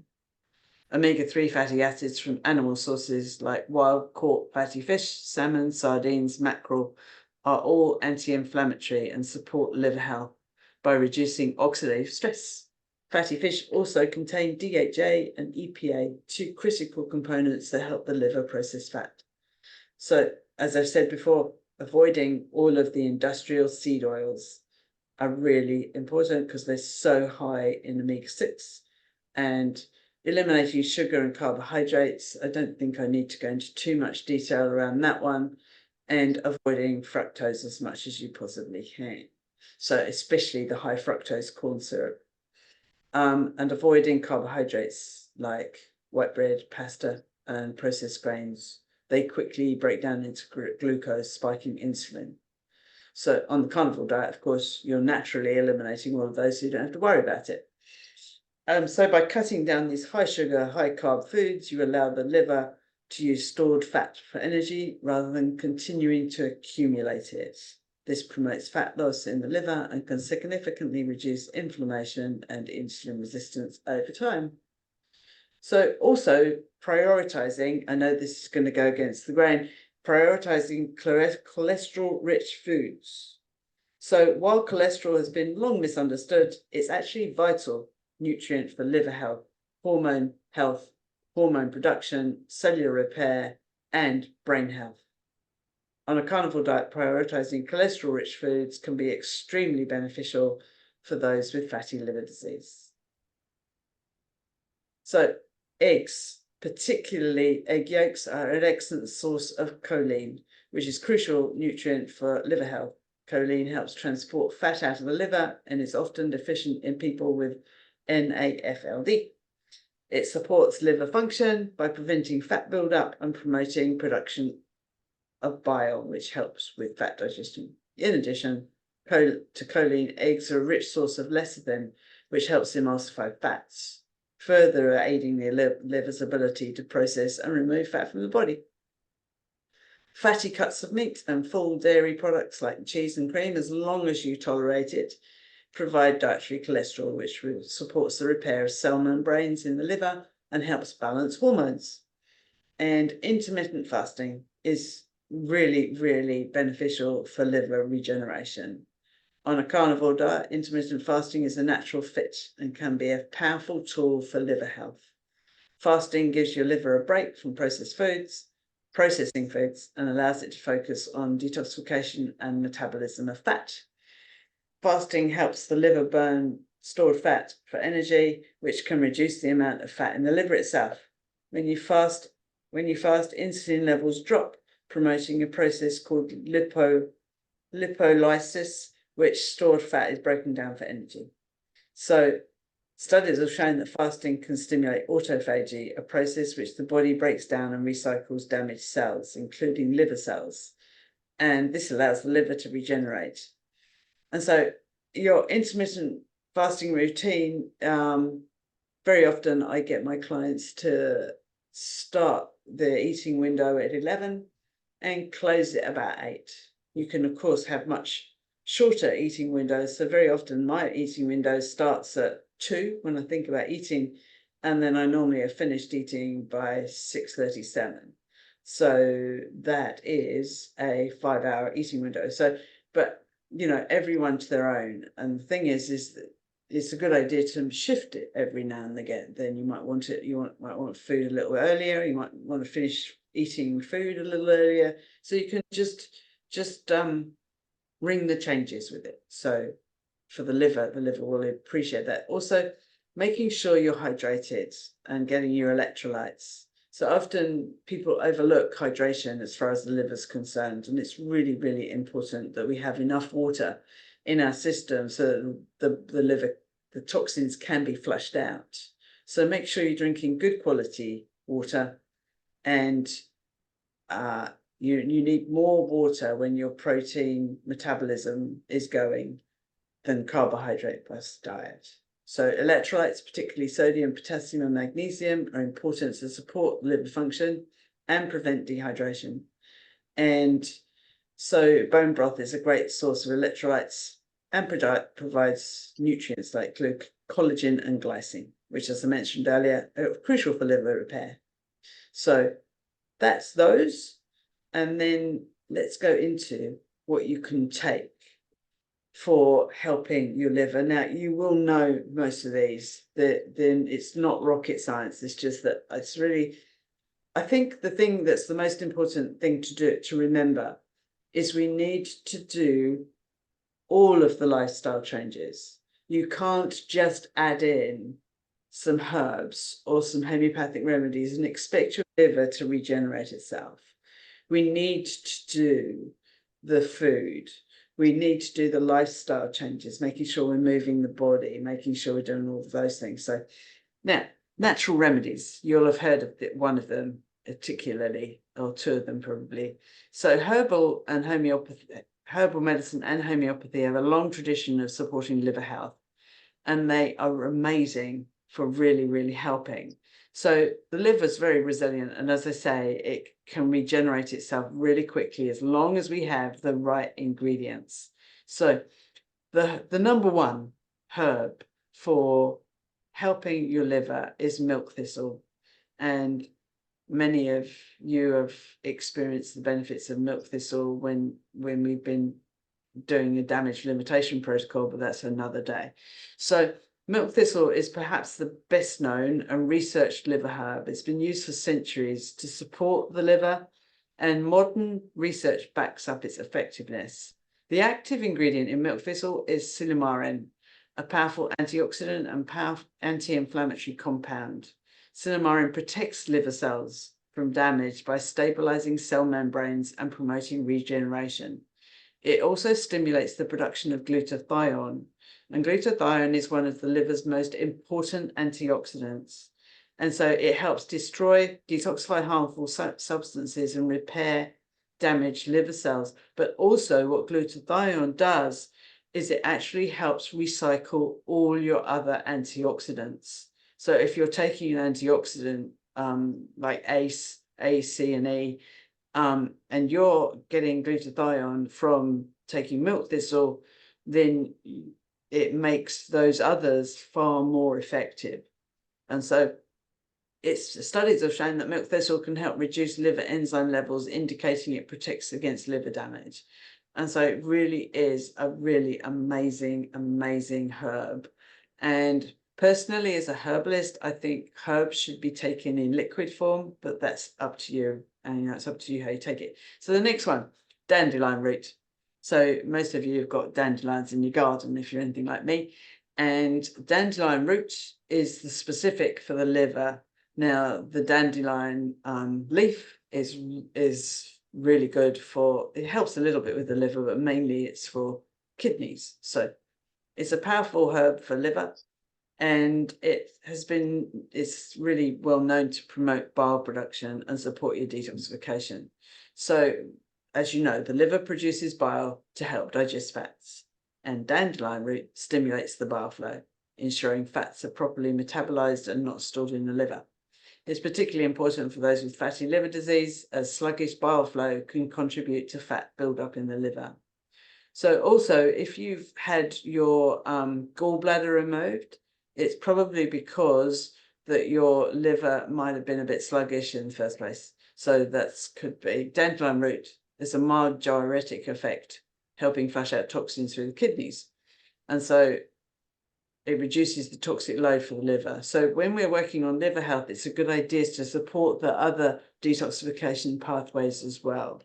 Omega-3 fatty acids from animal sources like wild-caught fatty fish, salmon, sardines, mackerel are all anti-inflammatory and support liver health by reducing oxidative stress. Fatty fish also contain DHA and EPA, two critical components that help the liver process fat. So, as I've said before, avoiding all of the industrial seed oils are really important because they're so high in omega-6, and eliminating sugar and carbohydrates. I don't think I need to go into too much detail around that one, and avoiding fructose as much as you possibly can. So especially the high fructose corn syrup, and avoiding carbohydrates like white bread, pasta, and processed grains. They quickly break down into glucose, spiking insulin. So on the carnivore diet, of course, you're naturally eliminating all of those, so you don't have to worry about it. So by cutting down these high sugar, high carb foods, you allow the liver to use stored fat for energy rather than continuing to accumulate it. This promotes fat loss in the liver and can significantly reduce inflammation and insulin resistance over time. So also prioritizing, I know this is going to go against the grain, prioritizing cholesterol-rich foods. So while cholesterol has been long misunderstood, it's actually vital nutrient for liver health, hormone production, cellular repair, and brain health. On a carnivore diet, prioritizing cholesterol-rich foods can be extremely beneficial for those with fatty liver disease. So eggs, particularly egg yolks, are an excellent source of choline, which is a crucial nutrient for liver health. Choline helps transport fat out of the liver and is often deficient in people with NAFLD. It supports liver function by preventing fat buildup and promoting production of bile, which helps with fat digestion. In addition to choline, eggs are a rich source of lecithin, which helps emulsify fats, further aiding the liver's ability to process and remove fat from the body. Fatty cuts of meat and full dairy products like cheese and cream, as long as you tolerate it, provide dietary cholesterol, which supports the repair of cell membranes in the liver and helps balance hormones. And intermittent fasting is really, really beneficial for liver regeneration. On a carnivore diet, intermittent fasting is a natural fit and can be a powerful tool for liver health. Fasting gives your liver a break from processing foods, and allows it to focus on detoxification and metabolism of fat. Fasting helps the liver burn stored fat for energy, which can reduce the amount of fat in the liver itself. When you fast, insulin levels drop, promoting a process called lipolysis, which stored fat is broken down for energy. So studies have shown that fasting can stimulate autophagy, a process which the body breaks down and recycles damaged cells, including liver cells. And this allows the liver to regenerate. And so your intermittent fasting routine, very often I get my clients to start the eating window at 11 and close it about 8. You can, of course, have much shorter eating windows. So very often my eating window starts at 2 when I think about eating, and then I normally have finished eating by 6:37. So that is a 5-hour eating window. So, but everyone to their own. And the thing is that it's a good idea to shift it every now and again. Then you might want it, might want food a little earlier. You might want to finish eating food a little earlier. So you can just ring the changes with it. So for the liver will appreciate that. Also, making sure you're hydrated and getting your electrolytes. So often people overlook hydration as far as the liver's concerned, and it's really, really important that we have enough water in our system so that the liver, the toxins can be flushed out. So make sure you're drinking good quality water, and you need more water when your protein metabolism is going than carbohydrate-plus diet. So electrolytes, particularly sodium, potassium, and magnesium, are important to support liver function and prevent dehydration. And so bone broth is a great source of electrolytes and provides nutrients like collagen and glycine, which, as I mentioned earlier, are crucial for liver repair. So that's those. And then let's go into what you can take for helping your liver. Now, you will know most of these, then it's not rocket science. It's just that it's really, I think the thing that's the most important thing to remember is we need to do all of the lifestyle changes. You can't just add in some herbs or some homeopathic remedies and expect your liver to regenerate itself. We need to do the food. We need to do the lifestyle changes, making sure we're moving the body, making sure we're doing all of those things. So now, natural remedies, you'll have heard of one of them particularly, or two of them probably. So herbal medicine and homeopathy have a long tradition of supporting liver health, and they are amazing for really, really helping. So the liver is very resilient, and as I say, it can regenerate itself really quickly as long as we have the right ingredients. So the number one herb for helping your liver is milk thistle, and many of you have experienced the benefits of milk thistle when we've been doing a damage limitation protocol, but that's another day. So milk thistle is perhaps the best known and researched liver herb. It's been used for centuries to support the liver, and modern research backs up its effectiveness. The active ingredient in milk thistle is silymarin, a powerful antioxidant and powerful anti-inflammatory compound. Silymarin protects liver cells from damage by stabilizing cell membranes and promoting regeneration. It also stimulates the production of glutathione, and glutathione is one of the liver's most important antioxidants. And so it helps detoxify harmful substances and repair damaged liver cells. But also what glutathione does is it actually helps recycle all your other antioxidants. So if you're taking an antioxidant like A, C, and E, and you're getting glutathione from taking milk thistle, then it makes those others far more effective. And so studies have shown that milk thistle can help reduce liver enzyme levels, indicating it protects against liver damage. And so it really is a really amazing, amazing herb. And personally, as a herbalist, I think herbs should be taken in liquid form, but that's up to you. And it's up to you how you take it. So the next one, dandelion root. So most of you have got dandelions in your garden if you're anything like me. And dandelion root is the specific for the liver. Now, the dandelion leaf is really good for, it helps a little bit with the liver, but mainly it's for kidneys. So it's a powerful herb for liver, and it's really well known to promote bile production and support your detoxification. So as you know, the liver produces bile to help digest fats, and dandelion root stimulates the bile flow, ensuring fats are properly metabolized and not stored in the liver. It's particularly important for those with fatty liver disease, as sluggish bile flow can contribute to fat buildup in the liver. So also, if you've had your gallbladder removed, it's probably because that your liver might have been a bit sluggish in the first place. So that could be dandelion root. There's a mild diuretic effect, helping flush out toxins through the kidneys. And so it reduces the toxic load for the liver. So when we're working on liver health, it's a good idea to support the other detoxification pathways as well.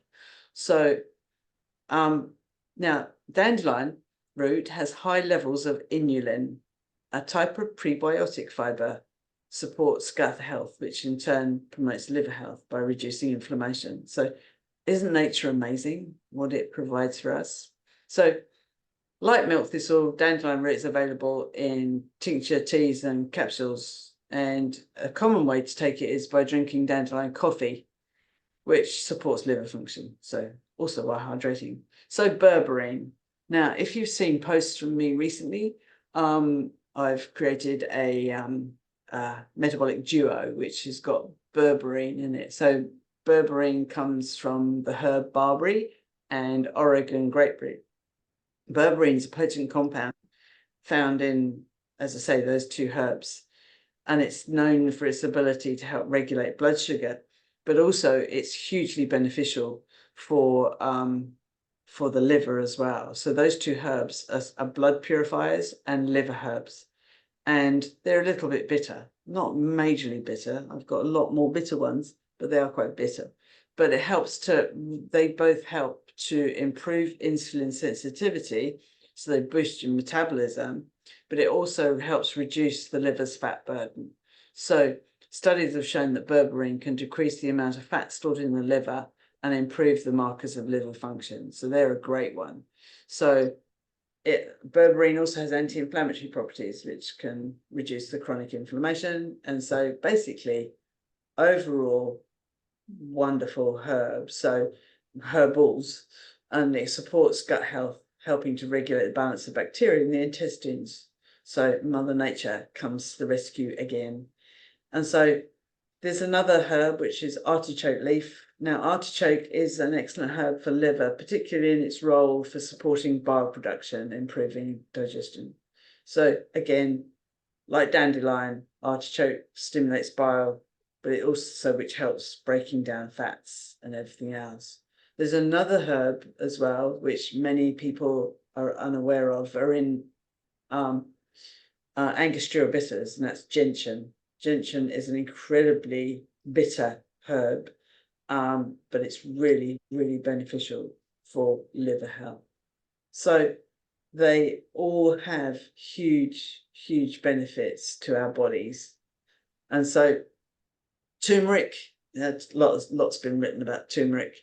So now, dandelion root has high levels of inulin, a type of prebiotic fiber, supports gut health, which in turn promotes liver health by reducing inflammation. So isn't nature amazing what it provides for us? So like milk thistle, dandelion root is available in tincture, teas and capsules. And a common way to take it is by drinking dandelion coffee, which supports liver function. So also by hydrating. So berberine. Now, if you've seen posts from me recently, I've created a metabolic duo, which has got berberine in it. So berberine comes from the herb barberry and Oregon grapeberry. Berberine is a potent compound found in, as I say, those two herbs. And it's known for its ability to help regulate blood sugar, but also it's hugely beneficial for the liver as well. So those two herbs are blood purifiers and liver herbs, and they're a little bit bitter, not majorly bitter. I've got a lot more bitter ones, but they are quite bitter. But they both help to improve insulin sensitivity, so they boost your metabolism, but it also helps reduce the liver's fat burden. So studies have shown that berberine can decrease the amount of fat stored in the liver and improve the markers of liver function. So they're a great one. So berberine also has anti-inflammatory properties, which can reduce the chronic inflammation. And so basically, overall, wonderful herb. So herbals, and it supports gut health, helping to regulate the balance of bacteria in the intestines. So Mother Nature comes to the rescue again. And so there's another herb, which is artichoke leaf. Now, artichoke is an excellent herb for liver, particularly in its role for supporting bile production, improving digestion. So again, like dandelion, artichoke stimulates bile, but it also, which helps breaking down fats and everything else. There's another herb as well, which many people are unaware of, are in Angostura bitters, and that's gentian. Gentian is an incredibly bitter herb, but it's really, really beneficial for liver health. So they all have huge, huge benefits to our bodies. And so turmeric, lots been written about turmeric.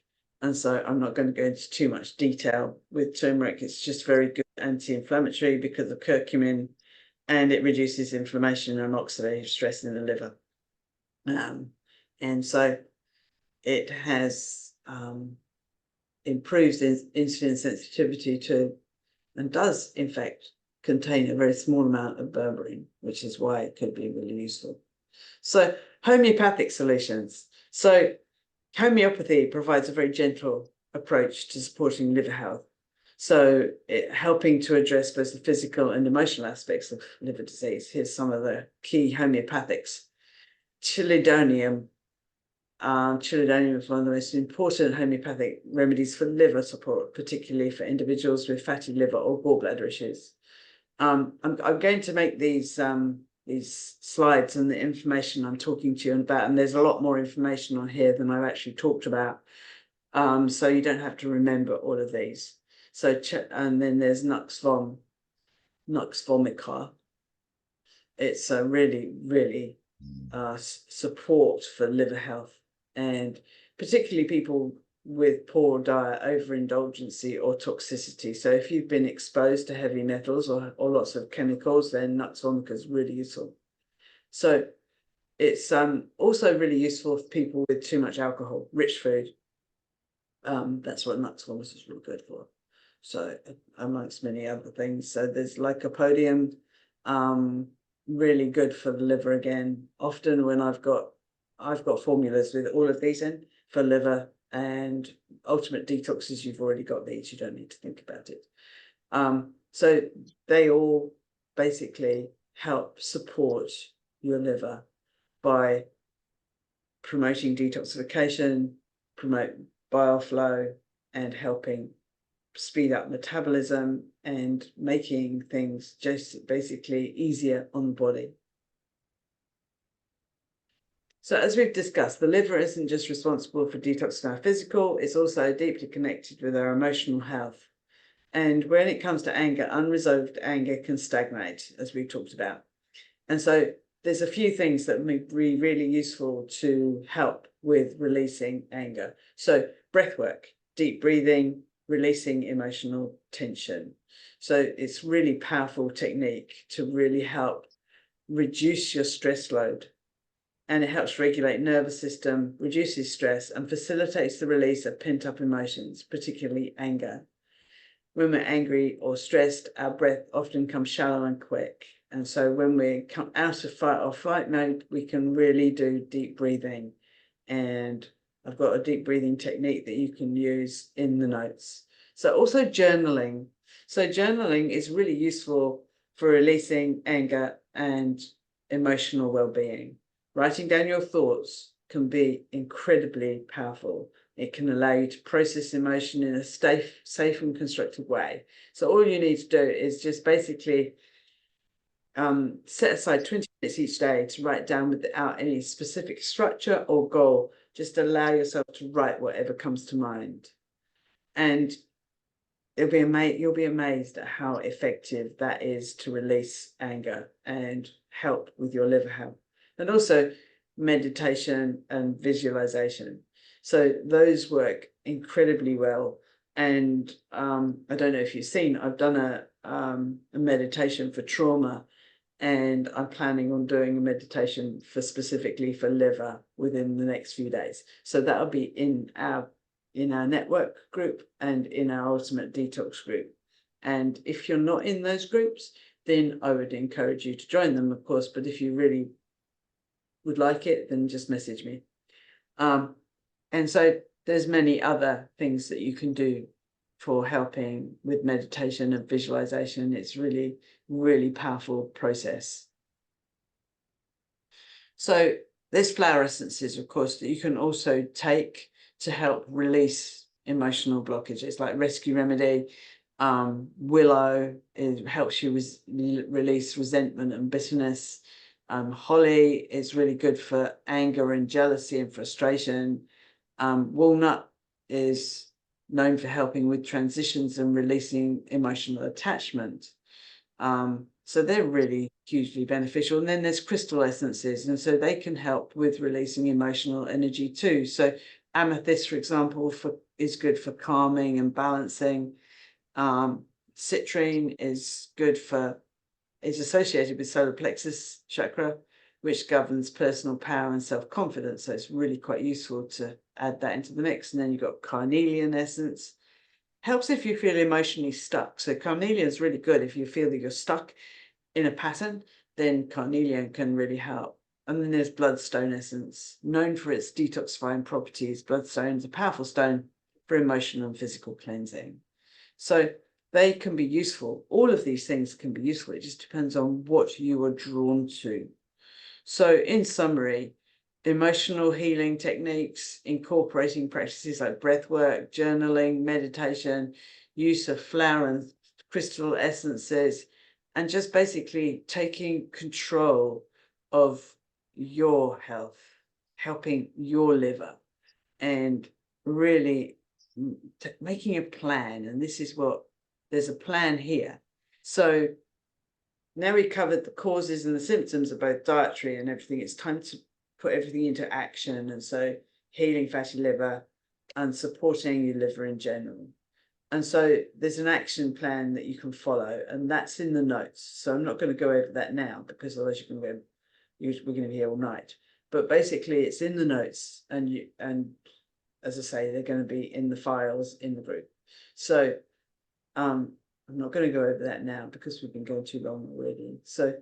And so I'm not going to go into too much detail with turmeric. It's just very good anti-inflammatory because of curcumin, and it reduces inflammation and oxidative stress in the liver. And so it has improves insulin sensitivity to, and does in fact contain a very small amount of berberine, which is why it could be really useful. So homeopathic solutions. So homeopathy provides a very gentle approach to supporting liver health. So helping to address both the physical and emotional aspects of liver disease. Here's some of the key homeopathics. Chelidonium. Chelidonium is one of the most important homeopathic remedies for liver support, particularly for individuals with fatty liver or gallbladder issues. I'm going to make these slides and the information I'm talking to you about, and there's a lot more information on here than I've actually talked about, so you don't have to remember all of these. So, and then there's Nux vomica. It's a really support for liver health, and particularly people with poor diet, overindulgency or toxicity. So if you've been exposed to heavy metals or lots of chemicals, then Nux vomica is really useful. So it's also really useful for people with too much alcohol, rich food. That's what Nux vomica is really good for. So amongst many other things. So there's lycopodium, really good for the liver again. Often when I've got formulas with all of these in for liver, and ultimate detoxes, you've already got these, you don't need to think about it. So they all basically help support your liver by promoting detoxification, promote bile flow, and helping speed up metabolism and making things just basically easier on the body. So as we've discussed, the liver isn't just responsible for detoxifying our physical, it's also deeply connected with our emotional health. And when it comes to anger, unresolved anger can stagnate, as we talked about. And so there's a few things that may be really useful to help with releasing anger. So breath work, deep breathing, releasing emotional tension. So it's really powerful technique to really help reduce your stress load. And it helps regulate nervous system, reduces stress, and facilitates the release of pent-up emotions, particularly anger. When we're angry or stressed, our breath often comes shallow and quick. And so when we come out of fight or flight mode, we can really do deep breathing. And I've got a deep breathing technique that you can use in the notes. So also journaling. So journaling is really useful for releasing anger and emotional well-being. Writing down your thoughts can be incredibly powerful. It can allow you to process emotion in a safe and constructive way. So all you need to do is just basically set aside 20 minutes each day to write down without any specific structure or goal. Just allow yourself to write whatever comes to mind. And you'll be amazed at how effective that is to release anger and help with your liver health. And also meditation and visualization. So those work incredibly well. And I don't know if you've seen, I've done a meditation for trauma, and I'm planning on doing a meditation specifically for liver within the next few days. So that'll be in our network group and in our Ultimate Detox group. And if you're not in those groups, then I would encourage you to join them, of course. But if you really would like it, then just message me. And so there's many other things that you can do for helping with meditation and visualization. It's really, really powerful process. So there's flower essences, of course, that you can also take to help release emotional blockages, like Rescue Remedy. Willow, it helps you release resentment and bitterness. Holly is really good for anger and jealousy and frustration. Walnut is known for helping with transitions and releasing emotional attachment. So they're really hugely beneficial. And then there's crystal essences, and so they can help with releasing emotional energy too. So amethyst, for example, is good for calming and balancing. Citrine is good is associated with solar plexus chakra, which governs personal power and self-confidence. So it's really quite useful to add that into the mix. And then you've got carnelian essence. Helps if you feel emotionally stuck. So carnelian is really good if you feel that you're stuck in a pattern, then carnelian can really help. And then there's bloodstone essence, known for its detoxifying properties. Bloodstone is a powerful stone for emotional and physical cleansing. So they can be useful. All of these things can be useful. It just depends on what you are drawn to. So in summary, emotional healing techniques, incorporating practices like breath work, journaling, meditation, use of flower and crystal essences, and just basically taking control of your health, helping your liver, and really making a plan. And this is what, there's a plan here. So now we covered the causes and the symptoms of both dietary and everything. It's time to put everything into action. And so healing fatty liver and supporting your liver in general. And so there's an action plan that you can follow, and that's in the notes. So I'm not going to go over that now because otherwise we're going to be here all night. But basically it's in the notes, and as I say, they're going to be in the files in the group. So I'm not going to go over that now because we've been going too long already. So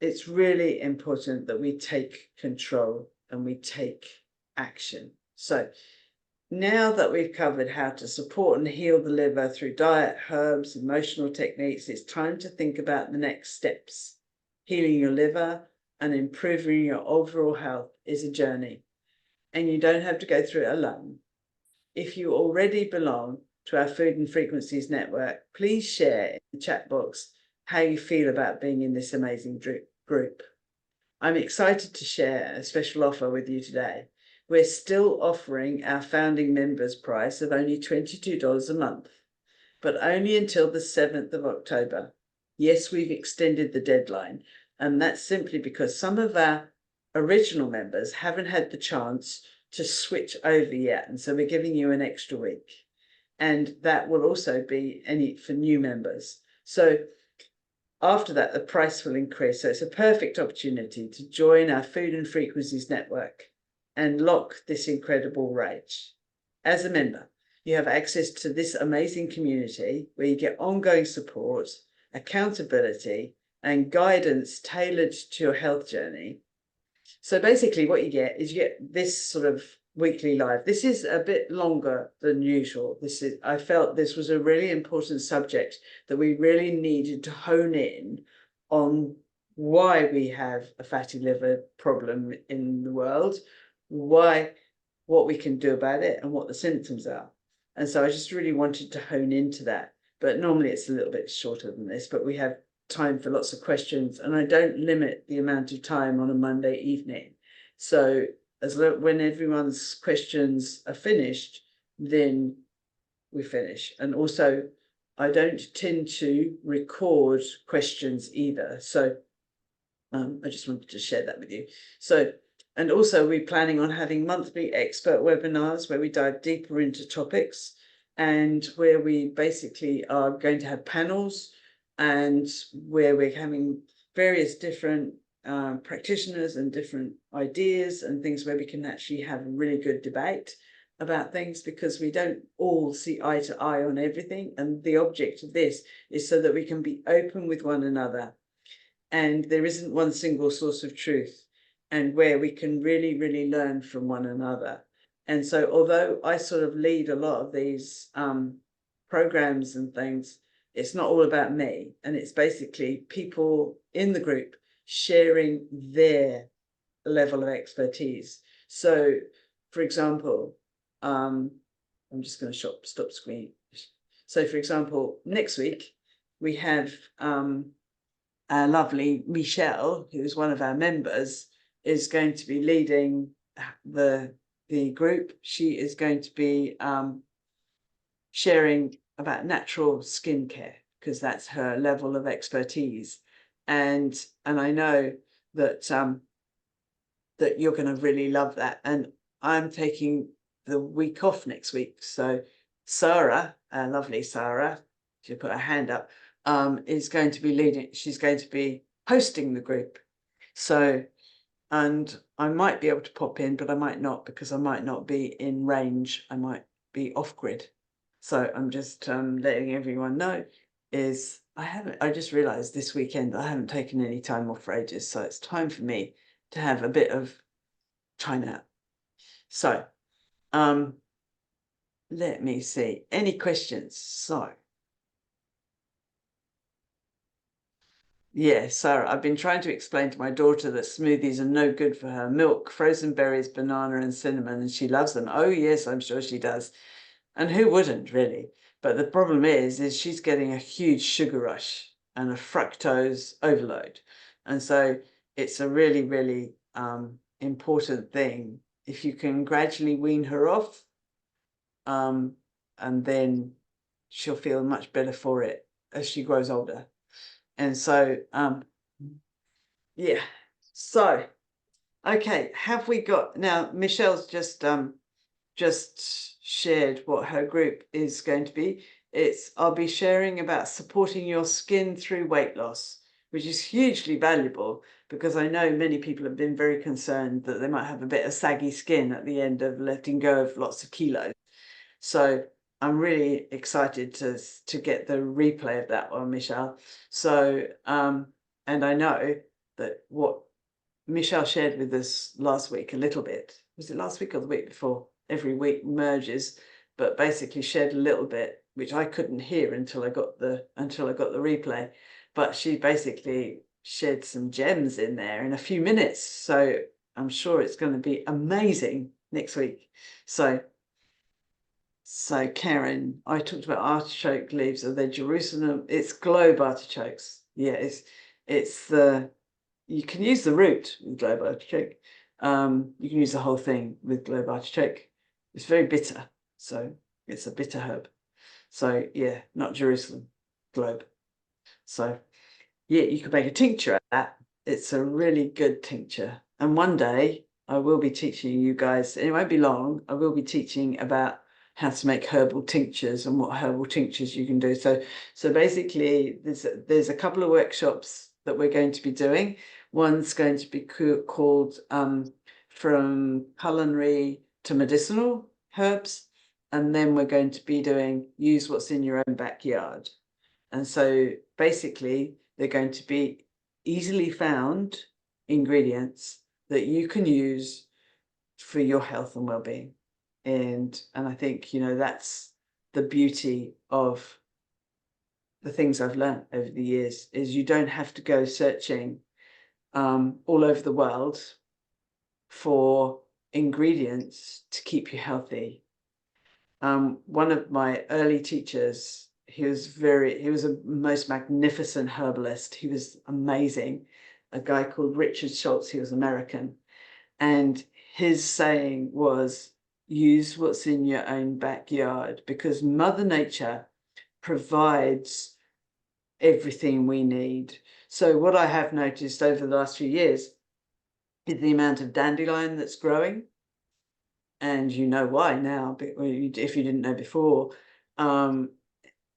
it's really important that we take control and we take action. So now that we've covered how to support and heal the liver through diet, herbs, emotional techniques, it's time to think about the next steps. Healing your liver and improving your overall health is a journey, and you don't have to go through it alone. If you already belong to our Food and Frequencies network, please share in the chat box how you feel about being in this amazing group. I'm excited to share a special offer with you today. We're still offering our founding members price of only $22 a month, but only until the 7th of October. Yes, we've extended the deadline, and that's simply because some of our original members haven't had the chance to switch over yet, and so we're giving you an extra week. And that will also be for new members. So after that, the price will increase. So it's a perfect opportunity to join our Food and Frequencies network and lock this incredible rate. As a member, you have access to this amazing community where you get ongoing support, accountability, and guidance tailored to your health journey. So basically what you get is you get this sort of weekly live. This is a bit longer than usual. I felt this was a really important subject that we really needed to hone in on why we have a fatty liver problem in the world, what we can do about it, and what the symptoms are. And so I just really wanted to hone into that. But normally it's a little bit shorter than this, but we have time for lots of questions, and I don't limit the amount of time on a Monday evening. So when everyone's questions are finished, then we finish. And also I don't tend to record questions either. So I just wanted to share that with you. So, and also we're planning on having monthly expert webinars where we dive deeper into topics, and where we basically are going to have panels, and where we're having various different practitioners and different ideas and things where we can actually have a really good debate about things, because we don't all see eye to eye on everything. And the object of this is so that we can be open with one another, and there isn't one single source of truth, and where we can really, really learn from one another. And so although I sort of lead a lot of these programs and things, it's not all about me, and it's basically people in the group sharing their level of expertise. So, for example, I'm just going to stop screen. So, for example, next week we have our lovely Michelle, who's one of our members, is going to be leading the group. She is going to be sharing about natural skincare, because that's her level of expertise. And I know that that you're going to really love that. And I'm taking the week off next week. So Sarah, lovely Sarah, she'll put her hand up, is going to be leading. She's going to be hosting the group. So, and I might be able to pop in, but I might not, because I might not be in range. I might be off grid. So I'm just letting everyone know I just realized this weekend I haven't taken any time off for ages. So it's time for me to have a bit of time out. So let me see. Any questions? So Yeah, so I've been trying to explain to my daughter that smoothies are no good for her. Milk, frozen berries, banana, and cinnamon, and she loves them. Oh, yes, I'm sure she does. And who wouldn't, really? But the problem is she's getting a huge sugar rush and a fructose overload. And so it's a really, really important thing. If you can gradually wean her off, and then she'll feel much better for it as she grows older. And so, yeah. So, okay, have we got now? Michelle's just shared what her group is going to be. I'll be sharing about supporting your skin through weight loss, which is hugely valuable because I know many people have been very concerned that they might have a bit of saggy skin at the end of letting go of lots of kilos. So I'm really excited to get the replay of that one, Michelle. So and I know that what Michelle shared with us last week a little bit. Was it last week or the week before? Every week merges, but basically shared a little bit, which I couldn't hear until I got the replay. But she basically shared some gems in there in a few minutes. So I'm sure it's going to be amazing next week. So Karen, I talked about artichoke leaves. Are they Jerusalem? It's globe artichokes. Yeah, it's the you can use the root with globe artichoke. You can use the whole thing with globe artichoke. It's very bitter, so it's a bitter herb. So yeah, not Jerusalem, globe. So yeah, you can make a tincture of that. It's a really good tincture. And one day I will be teaching you guys, and it won't be long, I will be teaching about how to make herbal tinctures and what herbal tinctures you can do. So basically there's a couple of workshops that we're going to be doing. One's going to be called From Culinary to Medicinal Herbs. And then we're going to be doing Use What's in Your Own Backyard. And so basically, they're going to be easily found ingredients that you can use for your health and well-being. And I think, that's the beauty of the things I've learned over the years is you don't have to go searching all over the world for ingredients to keep you healthy. One of my early teachers, he was a most magnificent herbalist. He was amazing. A guy called Richard Schultz, he was American. And his saying was, use what's in your own backyard, because Mother Nature provides everything we need. So what I have noticed over the last few years is the amount of dandelion that's growing. And you know why now, if you didn't know before. And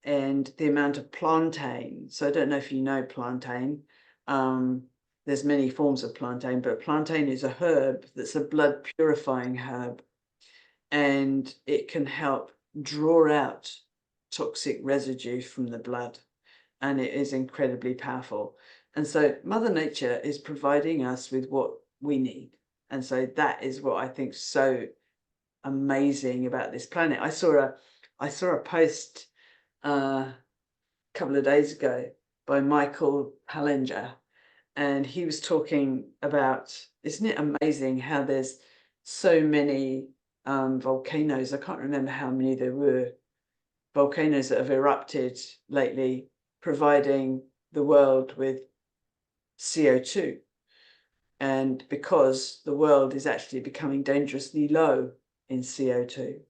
the amount of plantain. So I don't know if you know plantain. There's many forms of plantain, but plantain is a herb that's a blood purifying herb, and it can help draw out toxic residue from the blood, and it is incredibly powerful. And so Mother Nature is providing us with what we need. And so that is what I think so amazing about this planet. I saw a post a couple of days ago by Michael Hallenger, and he was talking about, isn't it amazing how there's so many volcanoes? I can't remember how many there were, volcanoes that have erupted lately, providing the world with CO2. And because the world is actually becoming dangerously low in CO2,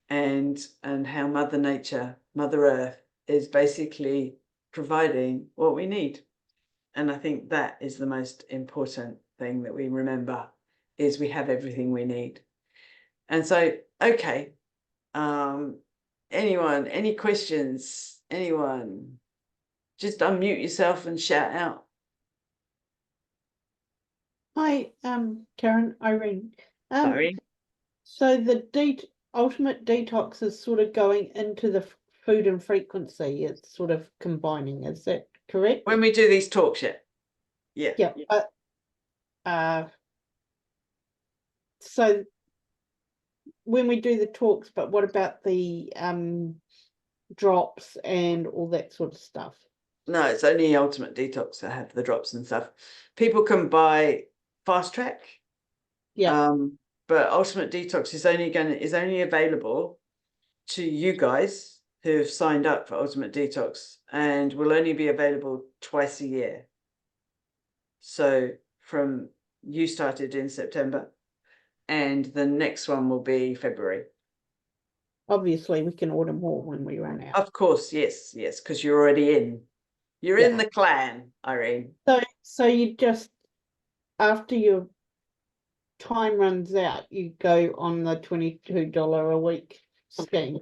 and how Mother Nature, Mother Earth, is basically providing what we need. And I think that is the most important thing that we remember, is we have everything we need. And so, okay, anyone, any questions? Anyone? Just unmute yourself and shout out. Hi, Karen, Irene. Irene? So the ultimate detox is sort of going into the food and frequency. It's sort of combining. Is that correct? When we do these talks, yeah. Yeah. So when we do the talks, but what about the drops and all that sort of stuff? No, it's only Ultimate Detox that have the drops and stuff. People can buy Fast Track. Yeah, But Ultimate Detox is only available to you guys who have signed up for Ultimate Detox, and will only be available twice a year. So you started in September, and the next one will be February. obviously we can order more when we run out. Of course, yes, because you're already in. You're in the clan, Irene. So you just, after your time runs out, you go on the $22 a week scheme.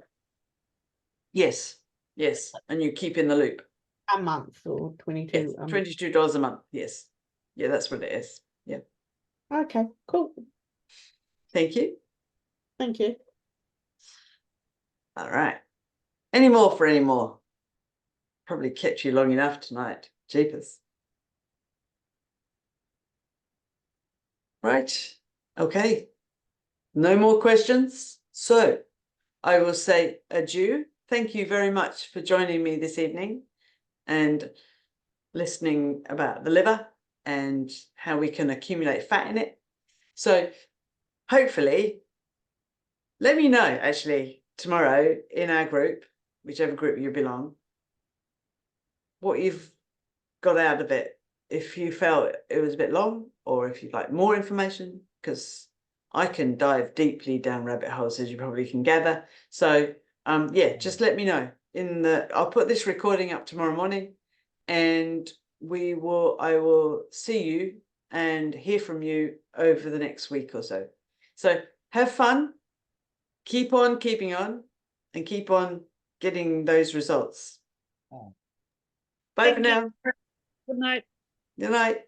Yes, and you keep in the loop. A month or 22. Yes, $22 a month. Yes, yeah, that's what it is. Yeah. Okay, cool. Thank you. Thank you. All right. Any more? Probably kept you long enough tonight. Jeepers. Right. Okay. No more questions. So I will say adieu. Thank you very much for joining me this evening and listening about the liver and how we can accumulate fat in it. So hopefully, let me know actually tomorrow in our group, whichever group you belong, what you've got out of it. If you felt it was a bit long, or if you'd like more information, because I can dive deeply down rabbit holes, as you probably can gather. So yeah, just let me know. I'll put this recording up tomorrow morning, and I will see you and hear from you over the next week or so. So have fun, keep on keeping on, and keep on getting those results. Bye for now. Good night. Good night.